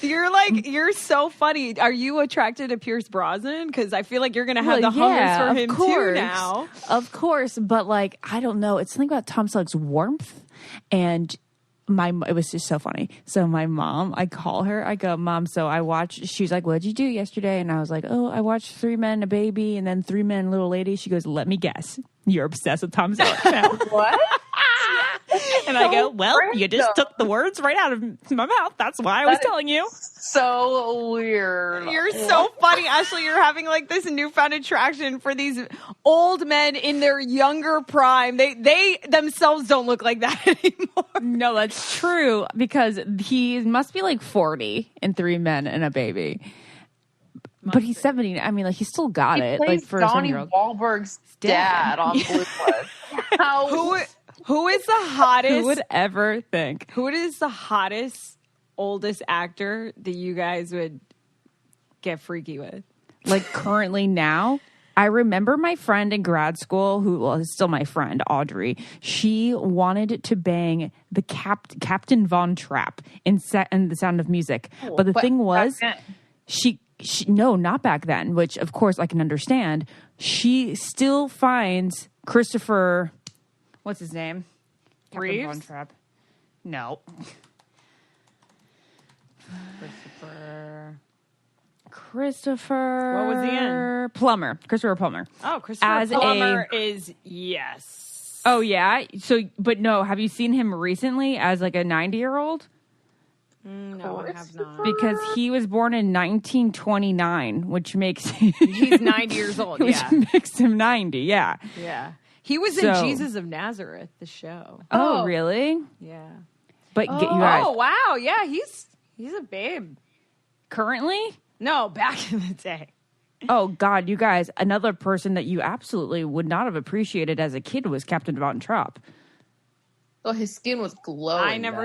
S3: You're so funny. Are you attracted to Pierce Brosnan? Because I feel like you're going to have the hummers for him too now.
S2: Of course, but like, I don't know. It's something about Tom Selleck's warmth and it was just so funny. So my mom, I call her, I go, Mom, so I watched, she's like, what'd you do yesterday? And I was like, oh, I watched 3 Men and a Baby and then 3 Men and a Little Lady. She goes, let me guess. You're obsessed with Tom Selleck now.
S4: What?
S2: And I go, well, you just took the words right out of my mouth. That's why I was telling you.
S4: So weird.
S3: You're so funny, Ashley. You're having like this newfound attraction for these old men in their younger prime. They themselves don't look like that anymore.
S2: No, that's true because he must be like 40 in 3 Men and a Baby. But he's 70. I mean, like, he still got
S4: He
S2: it.
S4: plays
S2: Like, for
S4: Donnie
S2: a 7-year-old.
S4: Wahlberg's dad on Blue Bloods. How
S3: Who is the hottest?
S2: Who would ever think?
S3: Who is the hottest, oldest actor that you guys would get freaky with?
S2: Like, currently now, I remember my friend in grad school, who is still my friend, Audrey. She wanted to bang the Captain Von Trapp in The Sound of Music. But the thing was, she no, not back then, which of course I can understand. She still finds Christopher, what's his name?
S3: Reeves?
S2: Captain Von Trapp. No. Christopher.
S3: What was he in?
S2: Plummer. Christopher Plummer.
S3: Oh, Christopher Plummer is yes.
S2: Oh yeah. So, but no. Have you seen him recently as like a 90-year-old?
S3: No, I have not.
S2: Because he was born in 1929, which makes
S3: He's 90 years old.
S2: which
S3: Yeah,
S2: makes him 90. Yeah.
S3: yeah. He was in
S2: So-
S3: Jesus of Nazareth, the show.
S2: Oh, really?
S3: Yeah.
S2: But you guys,
S3: Oh wow, yeah. He's a babe.
S2: currently?
S3: No, back in the day.
S2: Oh God, you guys! Another person that you absolutely would not have appreciated as a kid was Captain Von Trapp.
S4: Oh, his skin was glowing.
S3: I never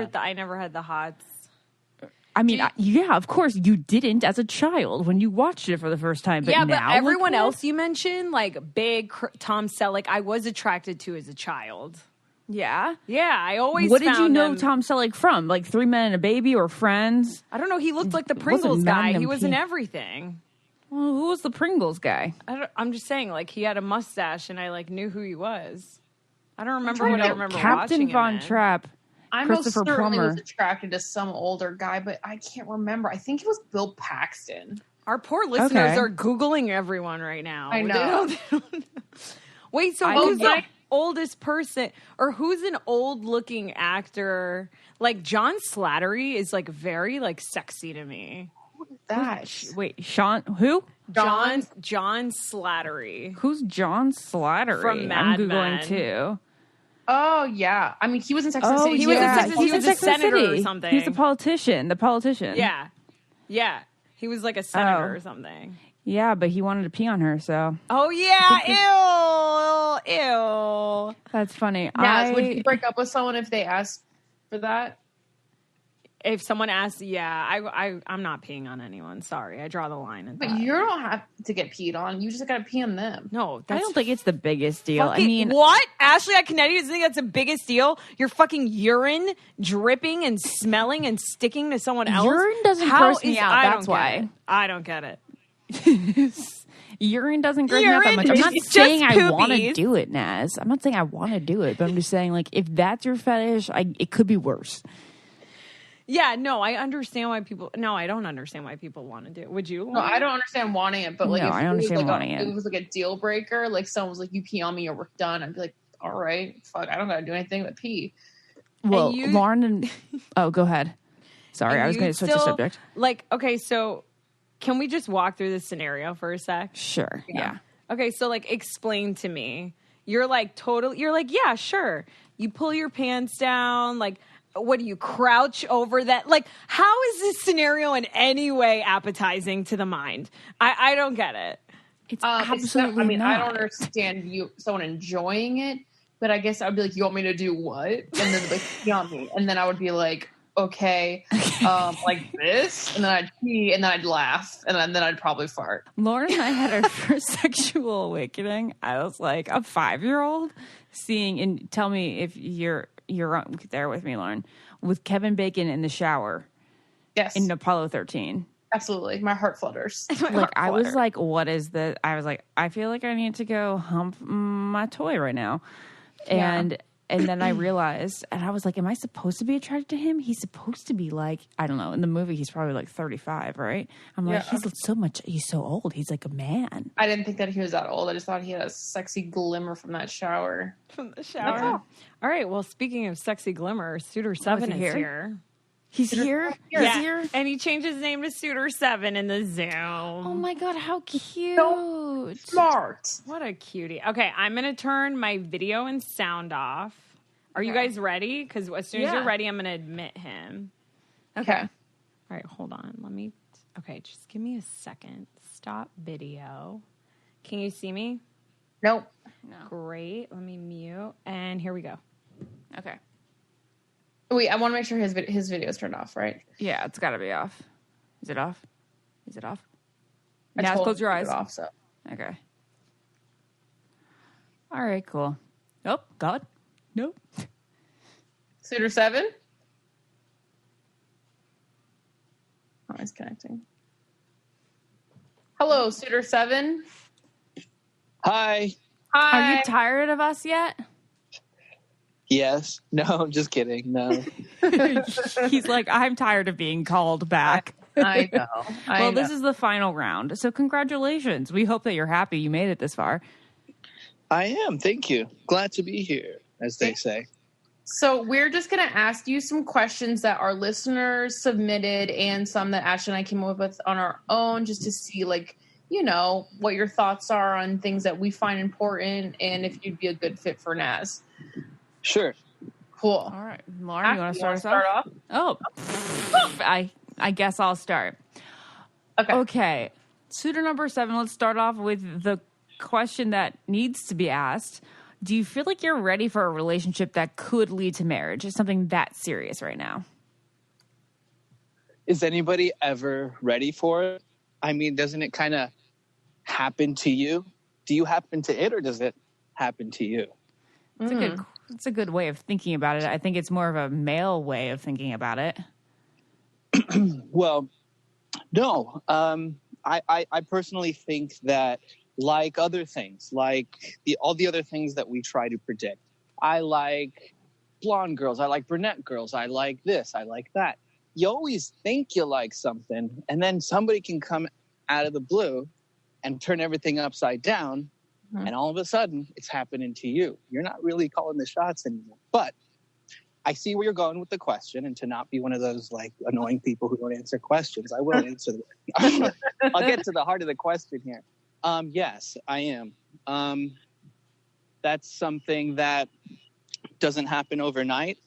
S3: had the hots.
S2: I mean, yeah, of course you didn't as a child when you watched it for the first time. But
S3: Yeah,
S2: now,
S3: but everyone
S2: look at
S3: else you mentioned, like big Tom Selleck, I was attracted to as a child.
S2: it. Yeah.
S3: Yeah, I always.
S2: What did you
S3: found
S2: know
S3: him-
S2: Tom Selleck from? Like 3 Men and a Baby or Friends?
S3: I don't know. He looked like the
S2: Wasn't
S3: Pringles guy.
S2: Magnum
S3: He was in
S2: P.
S3: everything.
S2: Well, who was the Pringles guy?
S3: I'm just saying, like he had a mustache, and I like knew who he was. I don't remember what I remember
S2: Captain
S3: watching
S2: Von
S3: him in.
S2: Trapp.
S4: I most
S2: Christopher
S4: certainly
S2: Plummer.
S4: was attracted to some older guy, but I can't remember. I think it was Bill Paxton.
S3: Our poor listeners
S2: Okay.
S3: are Googling everyone right now.
S4: I know.
S3: They don't- Wait, so
S2: I
S3: who's
S2: think
S3: the oldest person, or who's an old-looking actor? Like John Slattery is like very like sexy to me.
S4: That
S2: Wait, Sean? Who?
S3: John Slattery.
S2: Who's John Slattery?
S3: From
S2: I'm
S3: Mad
S2: googling
S3: Men.
S2: too.
S4: Oh yeah, I mean he was in Sex and the City.
S3: he was in
S2: yeah.
S3: Sex and the City.
S2: He's
S3: He
S2: in
S3: was a
S2: Sex and the
S3: senator or
S2: City.
S3: something.
S2: He's the politician. The politician.
S3: Yeah, yeah. He was like a senator
S2: Oh.
S3: or something.
S2: Yeah, but he wanted to pee on her, so
S3: Oh yeah, ew.
S2: that's funny.
S4: Naz, would you break up with someone if they asked for that?
S3: If someone asks, yeah, I'm not peeing on anyone. Sorry, I draw the line at
S4: But
S3: that.
S4: you don't have to get peed on. You just got to pee on them.
S3: No,
S2: I
S3: that's
S2: don't think it's the biggest deal. I
S3: fucking-
S2: mean,
S3: what? Ashley Akinetti doesn't think that's the biggest deal? Your fucking urine dripping and smelling and sticking to someone else?
S2: Urine doesn't
S3: How
S2: gross me
S3: is-
S2: out,
S3: I
S2: that's
S3: don't get
S2: why.
S3: it. I don't get it.
S2: urine doesn't gross me out that
S3: Urine
S2: much. I'm not
S3: is
S2: saying
S3: just
S2: I want to
S3: poopies.
S2: do it, Naz. I'm not saying I want to do it, but I'm just saying, like, if that's your fetish, it could be worse.
S3: Yeah, no, I understand why people. No, I don't understand why people want to do it. Would you?
S4: No, I don't understand wanting it, but like
S2: No,
S4: if
S2: I
S4: it was
S2: understand
S4: like
S2: wanting
S4: a,
S2: it.
S4: it was like a deal breaker, like someone was like, "You pee on me or we're done," I'd be like, "All right, fuck, I don't gotta do anything but pee."
S2: Well,
S3: you-
S2: Lauren and oh, go ahead. Sorry,
S3: And
S2: I was
S3: you
S2: going to switch the
S3: still-
S2: subject.
S3: Like, okay, so can we just walk through this scenario for a sec?
S2: Sure. Yeah.
S3: Okay, so like explain to me. You're like yeah, sure. You pull your pants down, like what do you crouch over that? Like, how is this scenario in any way appetizing to the mind? I don't get it.
S2: It's
S4: It's not-
S2: absolutely
S4: I mean, I
S2: not.
S4: don't understand someone enjoying it, but I guess I'd be like, "You want me to do what?" And then they'd be like, "Pee on me," and then I would be like, "Okay, like this," and then I'd pee, and then I'd laugh, and then I'd probably fart.
S2: Lauren and I had our first sexual awakening. I was like a 5-year-old seeing, and tell me if you're there with me, Lauren, with Kevin Bacon in the shower
S4: Yes,
S2: in Apollo 13.
S4: absolutely. My heart flutters.
S2: Like I was like, what is this? I was like, I feel like I need to go hump my toy right now. And And then I realized, and I was like, am I supposed to be attracted to him? He's supposed to be like, I don't know. In the movie, he's probably like 35, right? I'm like,
S4: Yeah.
S2: he's so old. He's like a man.
S4: I didn't think that he was that old. I just thought he had a sexy glimmer from that shower.
S3: From the shower. All right. Well, speaking of sexy glimmer, Suitor 7
S2: he
S3: is
S2: here?
S3: here.
S2: He's here?
S4: Yeah.
S2: He's here?
S3: And he changed his name to Suitor 7 in the Zoom.
S2: Oh my God, how cute.
S4: Smart.
S3: What a cutie. Okay, I'm going to turn my video and sound off. Are you guys ready? Because as soon as you're ready, I'm going to admit him.
S4: Okay.
S3: All right, hold on. Okay, just give me a second. Stop video. Can you see me?
S4: Nope.
S3: Great. Let me mute. And here we go.
S2: Okay.
S4: Wait, I want to make sure his video is turned off, right?
S2: Yeah, it's got to be off. Is it off? Is it off?
S4: I
S2: Now
S4: told
S2: close
S4: him
S2: your
S4: to
S2: eyes.
S4: turn it off, so.
S2: Okay. All right, cool. Oh, God. Nope.
S4: Suitor 7? Oh, he's connecting. Hello, Suitor 7.
S7: Hi.
S4: Hi.
S2: Are you tired of us yet?
S7: Yes. No, I'm just kidding. No.
S2: He's like, I'm tired of being called back.
S4: I know.
S2: Well, this is the final round. So congratulations. We hope that you're happy you made it this far.
S7: I am. Thank you. Glad to be here, as they say.
S4: So we're just going to ask you some questions that our listeners submitted and some that Ashley and I came up with on our own just to see, like, you know, what your thoughts are on things that we find important and if you'd be a good fit for Naz.
S7: Sure.
S4: Cool.
S2: All right. Lauren, you want to start us
S4: off?
S2: off? Oh, I guess I'll start. Okay. Suitor number 7, let's start off with the question that needs to be asked. Do you feel like you're ready for a relationship that could lead to marriage? Is something that serious right now?
S7: Is anybody ever ready for it? I mean, doesn't it kind of happen to you? Do you happen to it, or does it happen to you?
S2: It's a good way of thinking about it. I think it's more of a male way of thinking about it.
S7: Well, no. I personally think that, like other things, like all the other things that we try to predict, I like blonde girls, I like brunette girls, I like this, I like that. You always think you like something, and then somebody can come out of the blue and turn everything upside down, and all of a sudden, it's happening to you. You're not really calling the shots anymore. But I see where you're going with the question, and to not be one of those like annoying people who don't answer questions, I will answer them. I'll get to the heart of the question here. Yes, I am. That's something that doesn't happen overnight.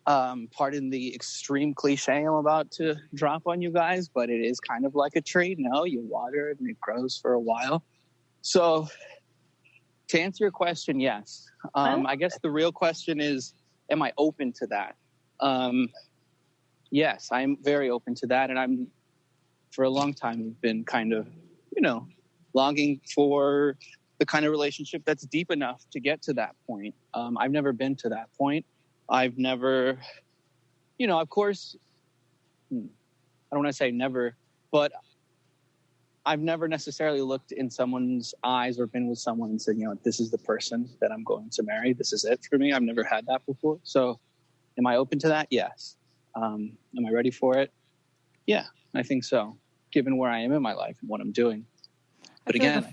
S7: Pardon the extreme cliche I'm about to drop on you guys, but it is kind of like a tree. No, you water it and it grows for a while. So to answer your question, yes. I guess the real question is, am I open to that? Yes, I'm very open to that. And I'm, for a long time, been kind of, longing for the kind of relationship that's deep enough to get to that point. I've never been to that point. I've never, of course, I don't want to say never, but I've never necessarily looked in someone's eyes or been with someone and said, this is the person that I'm going to marry. This is it for me. I've never had that before. So am I open to that? Yes. Am I ready for it? Yeah, I think so, given where I am in my life and what I'm doing. But again,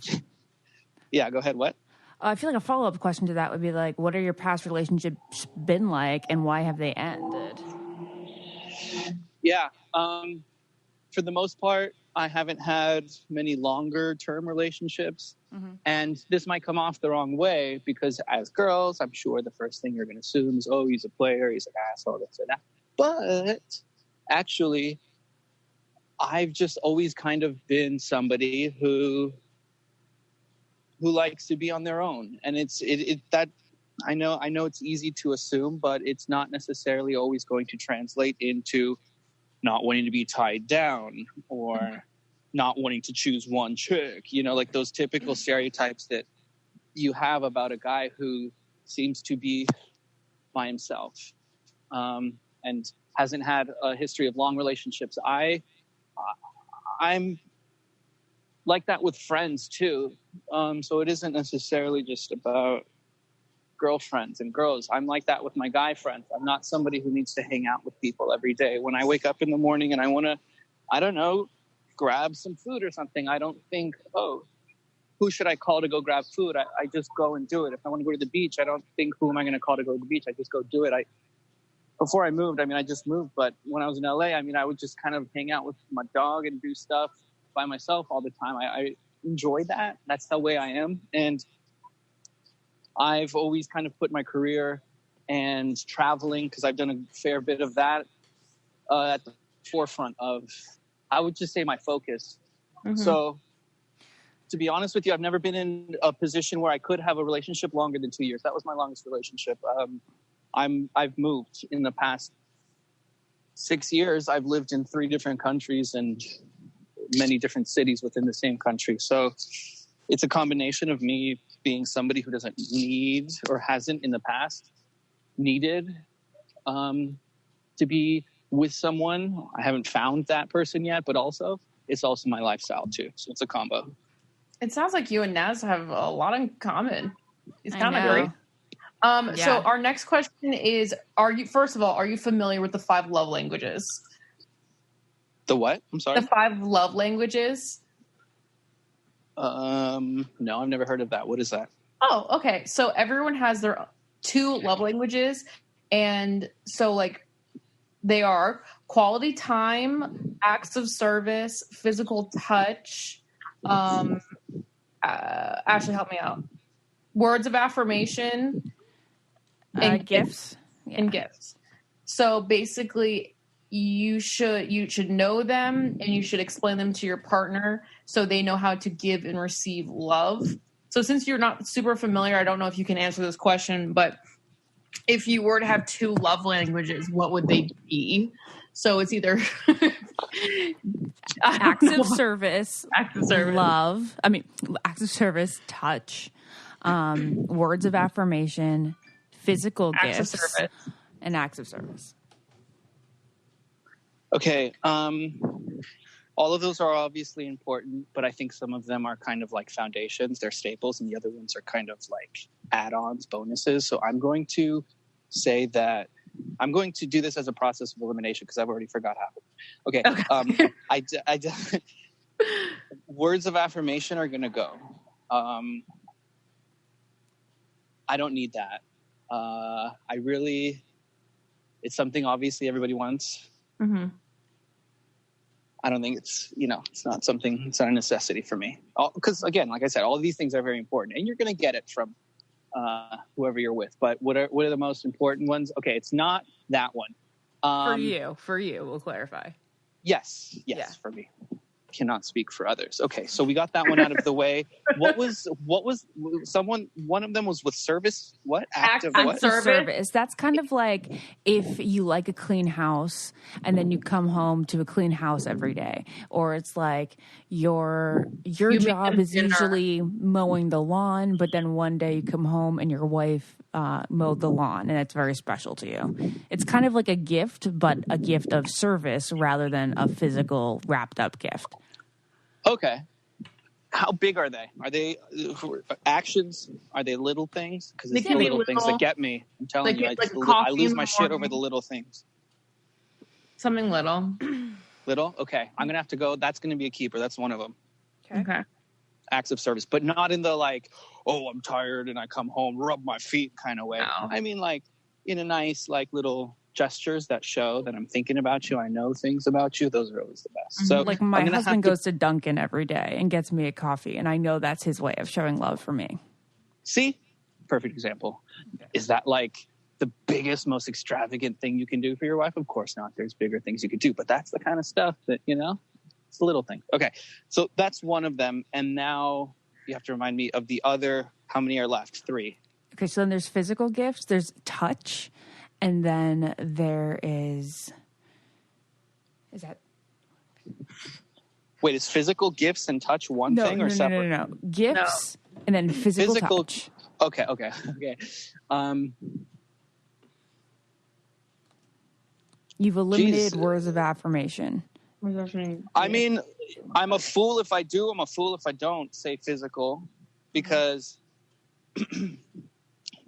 S7: yeah, go ahead. What?
S2: I feel like a follow-up question to that would be like, what are your past relationships been like and why have they ended?
S7: Yeah. For the most part, I haven't had many longer-term relationships. Mm-hmm. And this might come off the wrong way because as girls, I'm sure the first thing you're going to assume is, oh, he's a player, he's an asshole, this and that. But actually, I've just always kind of been somebody who likes to be on their own. And that I know it's easy to assume, but it's not necessarily always going to translate into not wanting to be tied down or not wanting to choose one chick, like those typical stereotypes that you have about a guy who seems to be by himself and hasn't had a history of long relationships. I'm like that with friends too. So it isn't necessarily just about girlfriends and girls. I'm like that with my guy friends. I'm not somebody who needs to hang out with people every day. When I wake up in the morning and I want to, I don't know, grab some food or something, I don't think, oh, who should I call to go grab food? I just go and do it. If I want to go to the beach, I don't think, who am I going to call to go to the beach? I just go do it. Before I moved, I just moved, but when I was in LA, I would just kind of hang out with my dog and do stuff by myself all the time. I enjoy that. That's the way I am. And I've always kind of put my career and traveling, because I've done a fair bit of that, at the forefront of, I would just say, my focus. Mm-hmm. So to be honest with you, I've never been in a position where I could have a relationship longer than 2 years. That was my longest relationship. I've moved in the past 6 years. I've lived in 3 different countries and many different cities within the same country. So it's a combination of me being somebody who doesn't need, or hasn't in the past needed, to be with someone. I haven't found that person yet, but also it's also my lifestyle too. So it's a combo.
S4: It sounds like you and Naz have a lot in common. It's kind of great.
S2: Yeah.
S4: So our next question is, first of all, are you familiar with the 5 love languages?
S7: The what? I'm sorry?
S4: The 5 love languages.
S7: No, I've never heard of that. What is that?
S4: Oh, okay. So everyone has their 2 love languages. And so like they are quality time, acts of service, physical touch. Ashley, help me out. Words of affirmation. And
S2: Gifts.
S4: And gifts. So basically you should know them, and you should explain them to your partner so they know how to give and receive love. So since you're not super familiar, I don't know if you can answer this question, but if you were to have 2 love languages, what would they be? So it's either
S2: Acts of service, love. Acts of service, touch, words of affirmation, physical gifts, and acts of service.
S7: Okay. All of those are obviously important, but I think some of them are kind of like foundations. They're staples, and the other ones are kind of like add-ons, bonuses. So I'm going to say that I'm going to do this as a process of elimination, because I've already forgot half of it. Okay. Words of affirmation are going to go. I don't need that. It's something obviously everybody wants.
S4: Mm-hmm.
S7: I don't think it's not something, it's not a necessity for me. Because again, like I said, all of these things are very important, and you're going to get it from whoever you're with. But what are the most important ones? Okay, it's not that one.
S2: For you, we'll clarify.
S7: Yes,
S2: Yeah.
S7: For me. Cannot speak for others. Okay, so we got that one out of the way. One of them was with service. What? Active what?
S2: Service. That's kind of like if you like a clean house and then you come home to a clean house every day, or it's like your job is usually mowing the lawn, but then one day you come home and your wife mowed the lawn, and it's very special to you. It's kind of like a gift, but a gift of service rather than a physical wrapped up gift.
S7: Okay. How big are they? Are they actions? Are they little things? Because it's the little things that get me. I'm telling you, I lose my shit over the little things.
S4: Something little.
S7: Little? Okay. I'm going to have to go. That's going to be a keeper. That's one of them.
S4: Okay.
S7: Acts of service, but not in the like, oh, I'm tired and I come home, rub my feet kind of way.
S4: No.
S7: I mean, like in a nice, like little gestures that show that I'm thinking about you. I know things about you. Those are always the best. So
S2: like my husband goes to Dunkin' every day and gets me a coffee, and I know that's his way of showing love for me.
S7: See? Perfect example. Is that like the biggest, most extravagant thing you can do for your wife? Of course not. There's bigger things you could do, but that's the kind of stuff that, it's the little thing. Okay. So that's one of them. And now you have to remind me of the other. How many are left? 3.
S2: Okay. So then there's physical gifts, there's touch, and then there is that...
S7: Wait, is physical gifts and touch one thing or separate?
S2: No. Gifts and then physical touch.
S7: Okay.
S2: You've eliminated words of affirmation.
S7: I mean, I'm a fool if I do. I'm a fool if I don't say physical, because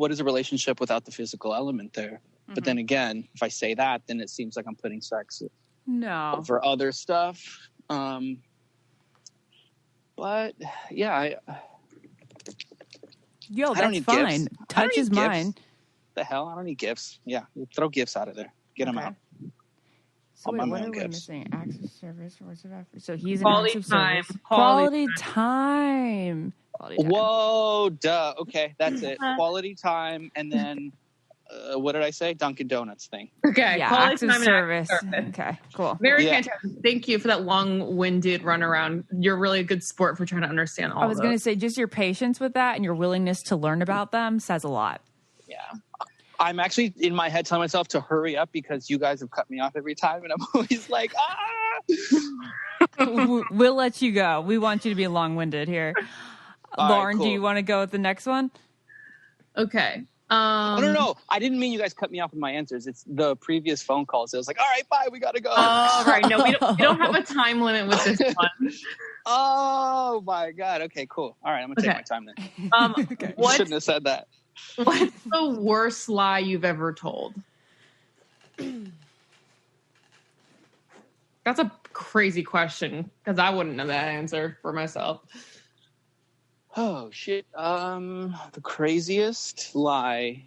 S7: what is a relationship without the physical element there? Mm-hmm. But then again, if I say that, then it seems like I'm putting sex over other stuff. But yeah,
S2: Yo, that's fine.
S7: Gifts.
S2: Touch is mine.
S7: The hell? I don't need gifts. Yeah, throw gifts out of there. Get them out.
S2: So wait, what are we missing? Acts of service, words of effort. So he's an
S3: quality
S2: acts of
S3: time.
S2: service. Quality time.
S7: Whoa, duh. Okay, that's it. Quality time, and then what did I say? Dunkin' Donuts thing.
S3: Okay,
S2: yeah,
S3: quality
S2: acts of
S3: time
S2: service.
S3: And acts of
S2: Okay, cool.
S3: Very fantastic. Thank you for that long-winded runaround. You're really a good sport for trying to understand all.
S2: I was going to say, just your patience with that and your willingness to learn about them says a lot.
S7: Yeah. I'm actually in my head telling myself to hurry up because you guys have cut me off every time, and I'm always like,
S2: We'll let you go. We want you to be long-winded here. Lauren,
S7: cool.
S2: do you want to go with the next one?
S4: Okay.
S7: No. I didn't mean you guys cut me off with my answers. It's the previous phone calls. It was like, all right, bye, we got to go.
S3: Oh, right. No, we don't have a time limit with this one.
S7: Oh, my God. Okay, cool. All right, I'm going to take my time then.
S4: Okay.
S7: Shouldn't have said that.
S4: What's the worst lie you've ever told? That's a crazy question because I wouldn't know that answer for myself.
S7: Oh shit! The craziest lie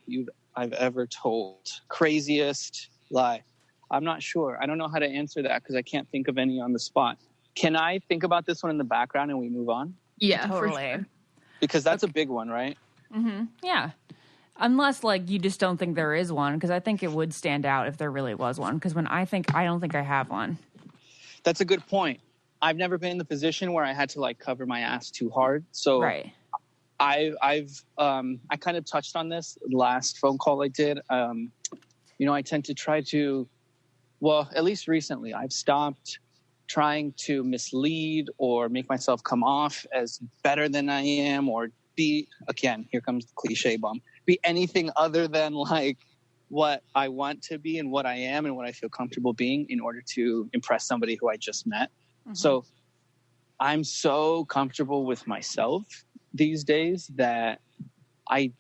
S7: I've ever told. Craziest lie. I'm not sure. I don't know how to answer that because I can't think of any on the spot. Can I think about this one in the background and we move on?
S4: Yeah,
S2: totally.
S4: for sure.
S7: Because that's a big one, right?
S2: Mm-hmm. Yeah. Unless, like, you just don't think there is one, because I think it would stand out if there really was one. Because when I don't think I have one.
S7: That's a good point. I've never been in the position where I had to, like, cover my ass too hard. So
S2: right.
S7: I kind of touched on this last phone call I did. I tend to try to, well, at least recently, I've stopped trying to mislead or make myself come off as better than I am or be, again, here comes the cliche bomb, be anything other than like what I want to be and what I am and what I feel comfortable being in order to impress somebody who I just met. Mm-hmm. So I'm so comfortable with myself these days that I've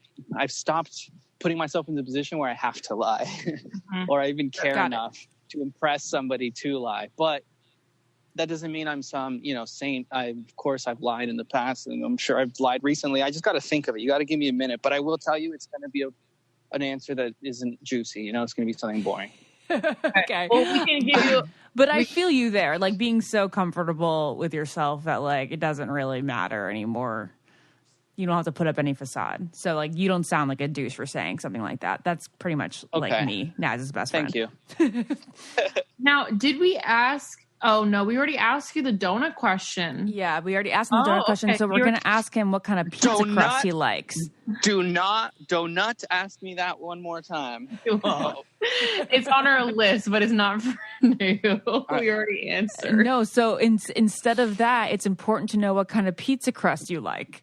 S7: stopped putting myself in the position where I have to lie mm-hmm. or I even care enough to impress somebody to lie. But that doesn't mean I'm some, saint. Of course, I've lied in the past, and I'm sure I've lied recently. I just got to think of it. You got to give me a minute. But I will tell you, it's going to be an answer that isn't juicy. It's going to be something boring.
S2: Okay.
S4: Well, we can give you...
S2: But I feel you there, like being so comfortable with yourself that, like, it doesn't really matter anymore. You don't have to put up any facade. So, like, you don't sound like a douche for saying something like that. That's pretty much like me, Naz's best friend.
S7: Thank you.
S4: Now, did we ask... Oh, no, we already asked you the donut question.
S2: Yeah, we already asked him the donut question, so we're going to ask him what kind of pizza crust he likes.
S7: Do not ask me that one more time.
S4: It's on our list, but it's not for you. Right. We already answered.
S2: No, so instead of that, it's important to know what kind of pizza crust you like.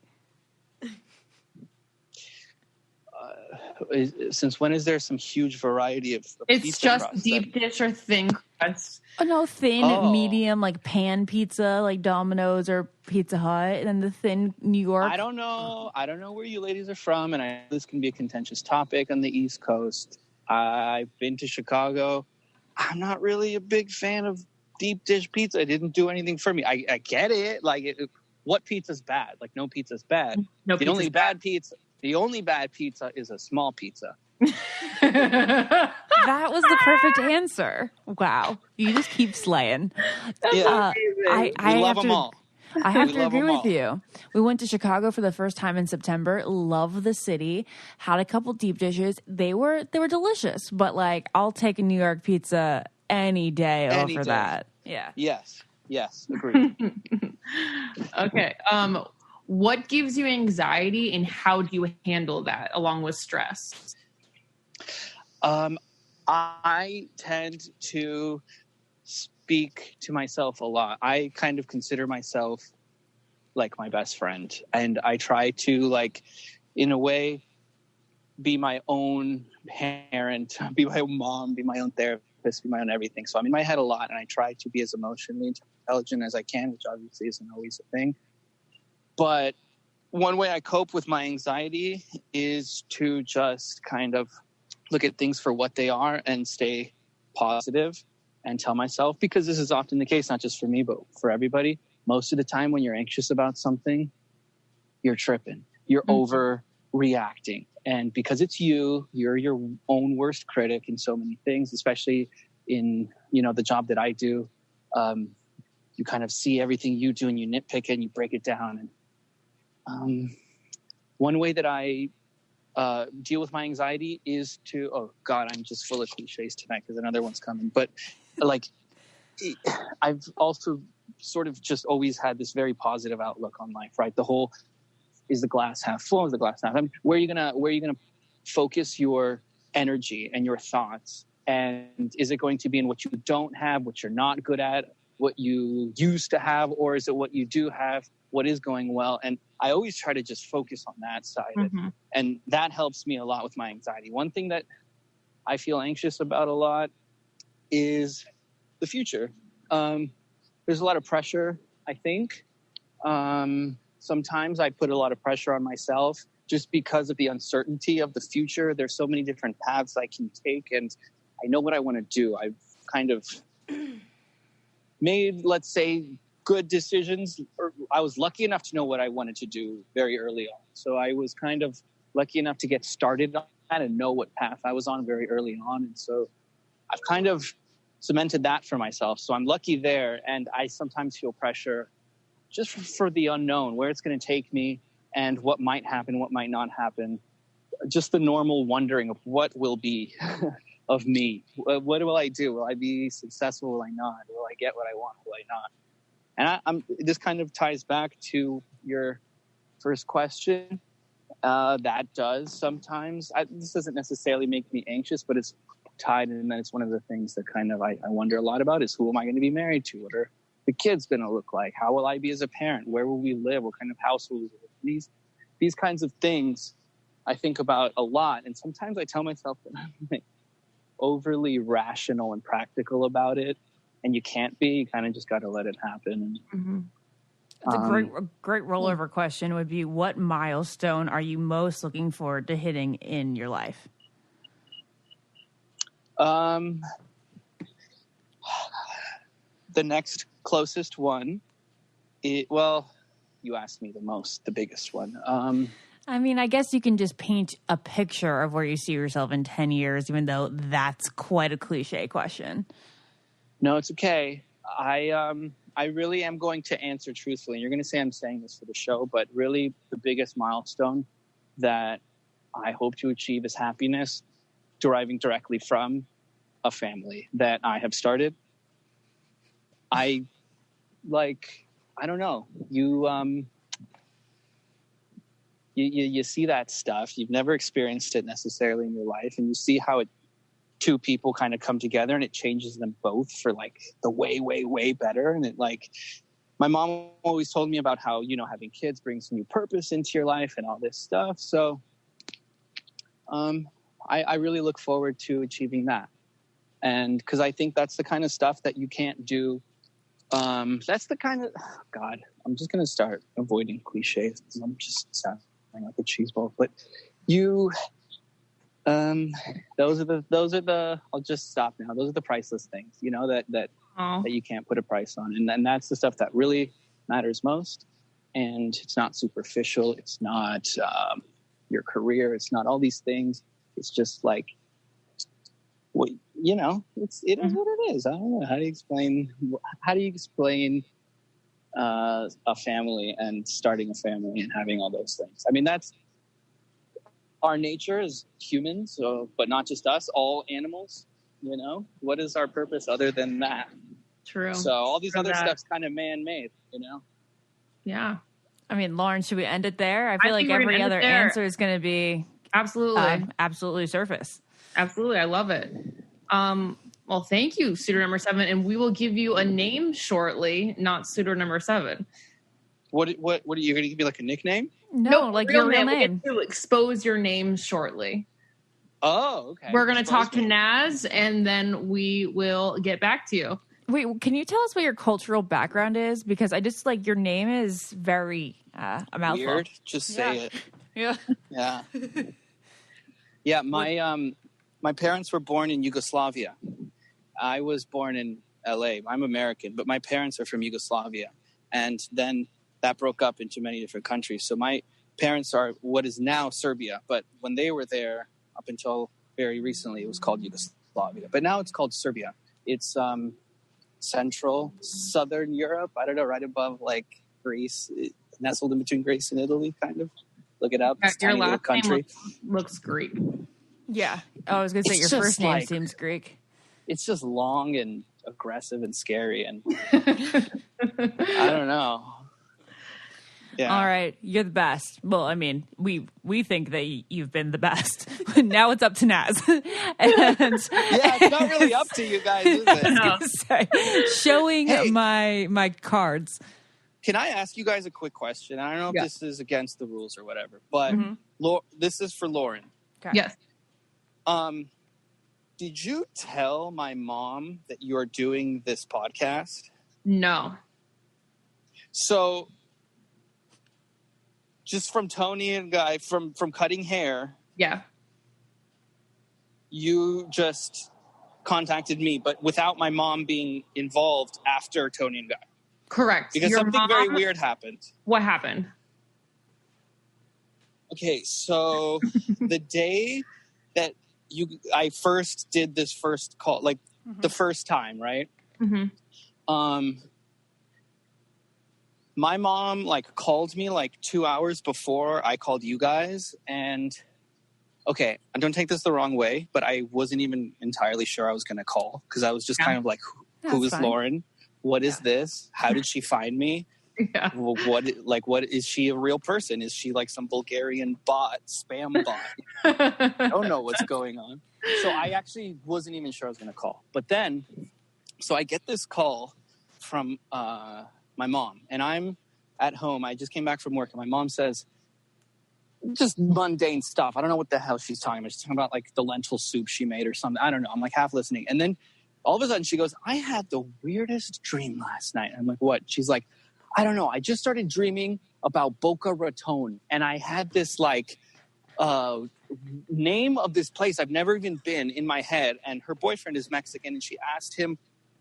S7: Since when is there some huge variety of
S4: it's
S7: pizza
S4: just
S7: crust?
S4: Deep dish or thin crust?
S2: Oh, no, thin, medium, like pan pizza, like Domino's or Pizza Hut, and then the thin New York.
S7: I don't know where you ladies are from, and I know this can be a contentious topic on the East Coast. I've been to Chicago. I'm not really a big fan of deep dish pizza. It didn't do anything for me. I get it. Like, what pizza's bad? Like, no pizza's bad. The only bad pizza is a small pizza.
S2: That was the perfect answer. Wow. You just keep slaying.
S7: Yeah. I love them all.
S2: I have to agree with you. We went to Chicago for the first time in September. Love the city. Had a couple deep dishes. They were delicious. But, like, I'll take a New York pizza any day over that. Yeah.
S7: Yes. Agreed.
S4: Okay. What gives you anxiety and how do you handle that along with stress?
S7: I tend to speak to myself a lot. I kind of consider myself like my best friend, and I try to, like, in a way, be my own parent, be my own mom, be my own therapist, be my own everything. So I'm in my head a lot, and I try to be as emotionally intelligent as I can, which obviously isn't always a thing. But one way I cope with my anxiety is to just kind of look at things for what they are and stay positive and tell myself, because this is often the case, not just for me, but for everybody. Most of the time when you're anxious about something, you're tripping, you're overreacting. And because it's you're your own worst critic in so many things, especially in, the job that I do. You kind of see everything you do and you nitpick it and you break it down. And one way that I deal with my anxiety is to, oh God, I'm just full of cliches tonight because another one's coming. But like, I've also sort of just always had this very positive outlook on life, right? The whole, is the glass half full? Is the glass half empty? Where are you gonna focus your energy and your thoughts? And is it going to be in what you don't have, what you're not good at, what you used to have, or is it what you do have, what is going well? And I always try to just focus on that side. And that helps me a lot with my anxiety. One thing that I feel anxious about a lot is the future. There's a lot of pressure, I think. Sometimes I put a lot of pressure on myself just because of the uncertainty of the future. There's so many different paths I can take, and I know what I want to do. I've kind of made, let's say, good decisions. Or I was lucky enough to know what I wanted to do very early on. So I was kind of lucky enough to get started on that and know what path I was on very early on. And so I've kind of cemented that for myself. So I'm lucky there. And I sometimes feel pressure just for the unknown, where it's going to take me and what might happen, what might not happen. Just the normal wondering of what will be of me. What will I do? Will I be successful? Will I not? Will I get what I want? Will I not? And this kind of ties back to your first question. That does sometimes. This doesn't necessarily make me anxious, but it's tied, and then it's one of the things that kind of I wonder a lot about is, who am I going to be married to? What are the kids going to look like? How will I be as a parent? Where will we live? What kind of house will we live in? These kinds of things I think about a lot, and sometimes I tell myself that I'm like overly rational and practical about it, and you can't be. You kind of just got to let it happen.
S2: That's a great rollover question would be, what milestone are you most looking forward to hitting in your life?
S7: The next closest one, you asked me the biggest one.
S2: I mean, I guess you can just paint a picture of where you see yourself in 10 years, even though that's quite a cliche question.
S7: No, it's okay. I really am going to answer truthfully. You're going to say I'm saying this for the show, but really the biggest milestone that I hope to achieve is happiness deriving directly from a family that I have started. I don't know. You see that stuff. You've never experienced it necessarily in your life, and you see how two people kind of come together and it changes them both for like the way, way, way better. And it my mom always told me about how, having kids brings new purpose into your life and all this stuff. So I really look forward to achieving that. And because I think that's the kind of stuff that you can't do. That's the kind of, God, I'm just going to start avoiding cliches. I'm just sounding like a cheese ball, but those are the, I'll just stop now. Those are the priceless things, that you can't put a price on. And that's the stuff that really matters most. And it's not superficial. It's not, your career. It's not all these things. It's just like, it is what it is. I don't know. How do you explain a family and starting a family and having all those things? I mean, that's our nature as humans, but not just us, all animals, what is our purpose other than that?
S3: True.
S7: So all these other stuff's kind of man-made,
S3: Yeah.
S2: I mean, Lauren, should we end it there? I feel like
S3: think we're gonna
S2: every
S3: end it
S2: other
S3: there.
S2: answer is going to be
S3: Absolutely.
S2: surface.
S3: Absolutely. I love it. Well, thank you, suitor number 7. And we will give you a name shortly, not suitor number 7.
S7: What are you going to give me, like a nickname?
S2: No, like your real name.
S3: We get to expose your name shortly.
S7: Oh, okay.
S3: We're going to talk to Naz, and then we will get back to you.
S2: Wait, can you tell us what your cultural background is? Because I just like your name is very a mouthful.
S7: Weird. Just say it.
S2: Yeah.
S7: Yeah. Yeah. My parents were born in Yugoslavia. I was born in LA. I'm American, but my parents are from Yugoslavia. And then that broke up into many different countries. So my parents are what is now Serbia. But when they were there, up until very recently, it was called Yugoslavia. But now it's called Serbia. It's central, southern Europe. I don't know, right above like Greece, nestled in between Greece and Italy, kind of. Look it up. It's a
S4: Your
S7: tiny little
S4: last name
S7: country.
S4: looks Greek.
S2: Yeah. Oh, I was going to say
S7: It's
S2: your
S7: just
S2: first name
S7: like-
S2: seems Greek.
S7: It's just long and aggressive and scary, and I don't know. Yeah.
S2: All right, you're the best. Well, I mean, we think that you've been the best. Now it's up to Naz. And
S7: Yeah, it's not really up to you guys, is it?
S2: showing
S7: Hey.
S2: my cards.
S7: Can I ask you guys a quick question? I don't know if
S4: Yeah.
S7: this is against the rules or whatever, but this is for Lauren.
S2: Okay.
S4: Yes.
S7: Did you tell my mom that you're doing this podcast?
S4: No.
S7: So, just from Tony and Guy, from cutting hair,
S4: Yeah.
S7: you just contacted me, but without my mom being involved after Tony and Guy.
S4: Correct.
S7: Because
S4: Your
S7: something very
S4: mom-
S7: weird happened.
S4: What happened?
S7: Okay, so the day that I first did this first call, like the first time, right?
S4: Mm-hmm.
S7: My mom like called me like 2 hours before I called you guys, and okay, I don't take this the wrong way, but I wasn't even entirely sure I was going to call because I was just kind of like, who
S2: That's
S7: is
S2: fine.
S7: Lauren? What is this? How did she find me?
S4: Yeah.
S7: What is she a real person? Is she like some Bulgarian spam bot? I don't know what's going on. So I actually wasn't even sure I was going to call. But then, so I get this call from my mom, and I'm at home. I just came back from work, and my mom says, just mundane stuff. I don't know what the hell she's talking about. She's talking about like the lentil soup she made or something. I don't know. I'm like half listening. And then all of a sudden she goes, I had the weirdest dream last night. I'm like, what? She's like, I don't know. I just started dreaming about Boca Raton. And I had this like name of this place I've never even been in my head. And her boyfriend is Mexican. And she asked him,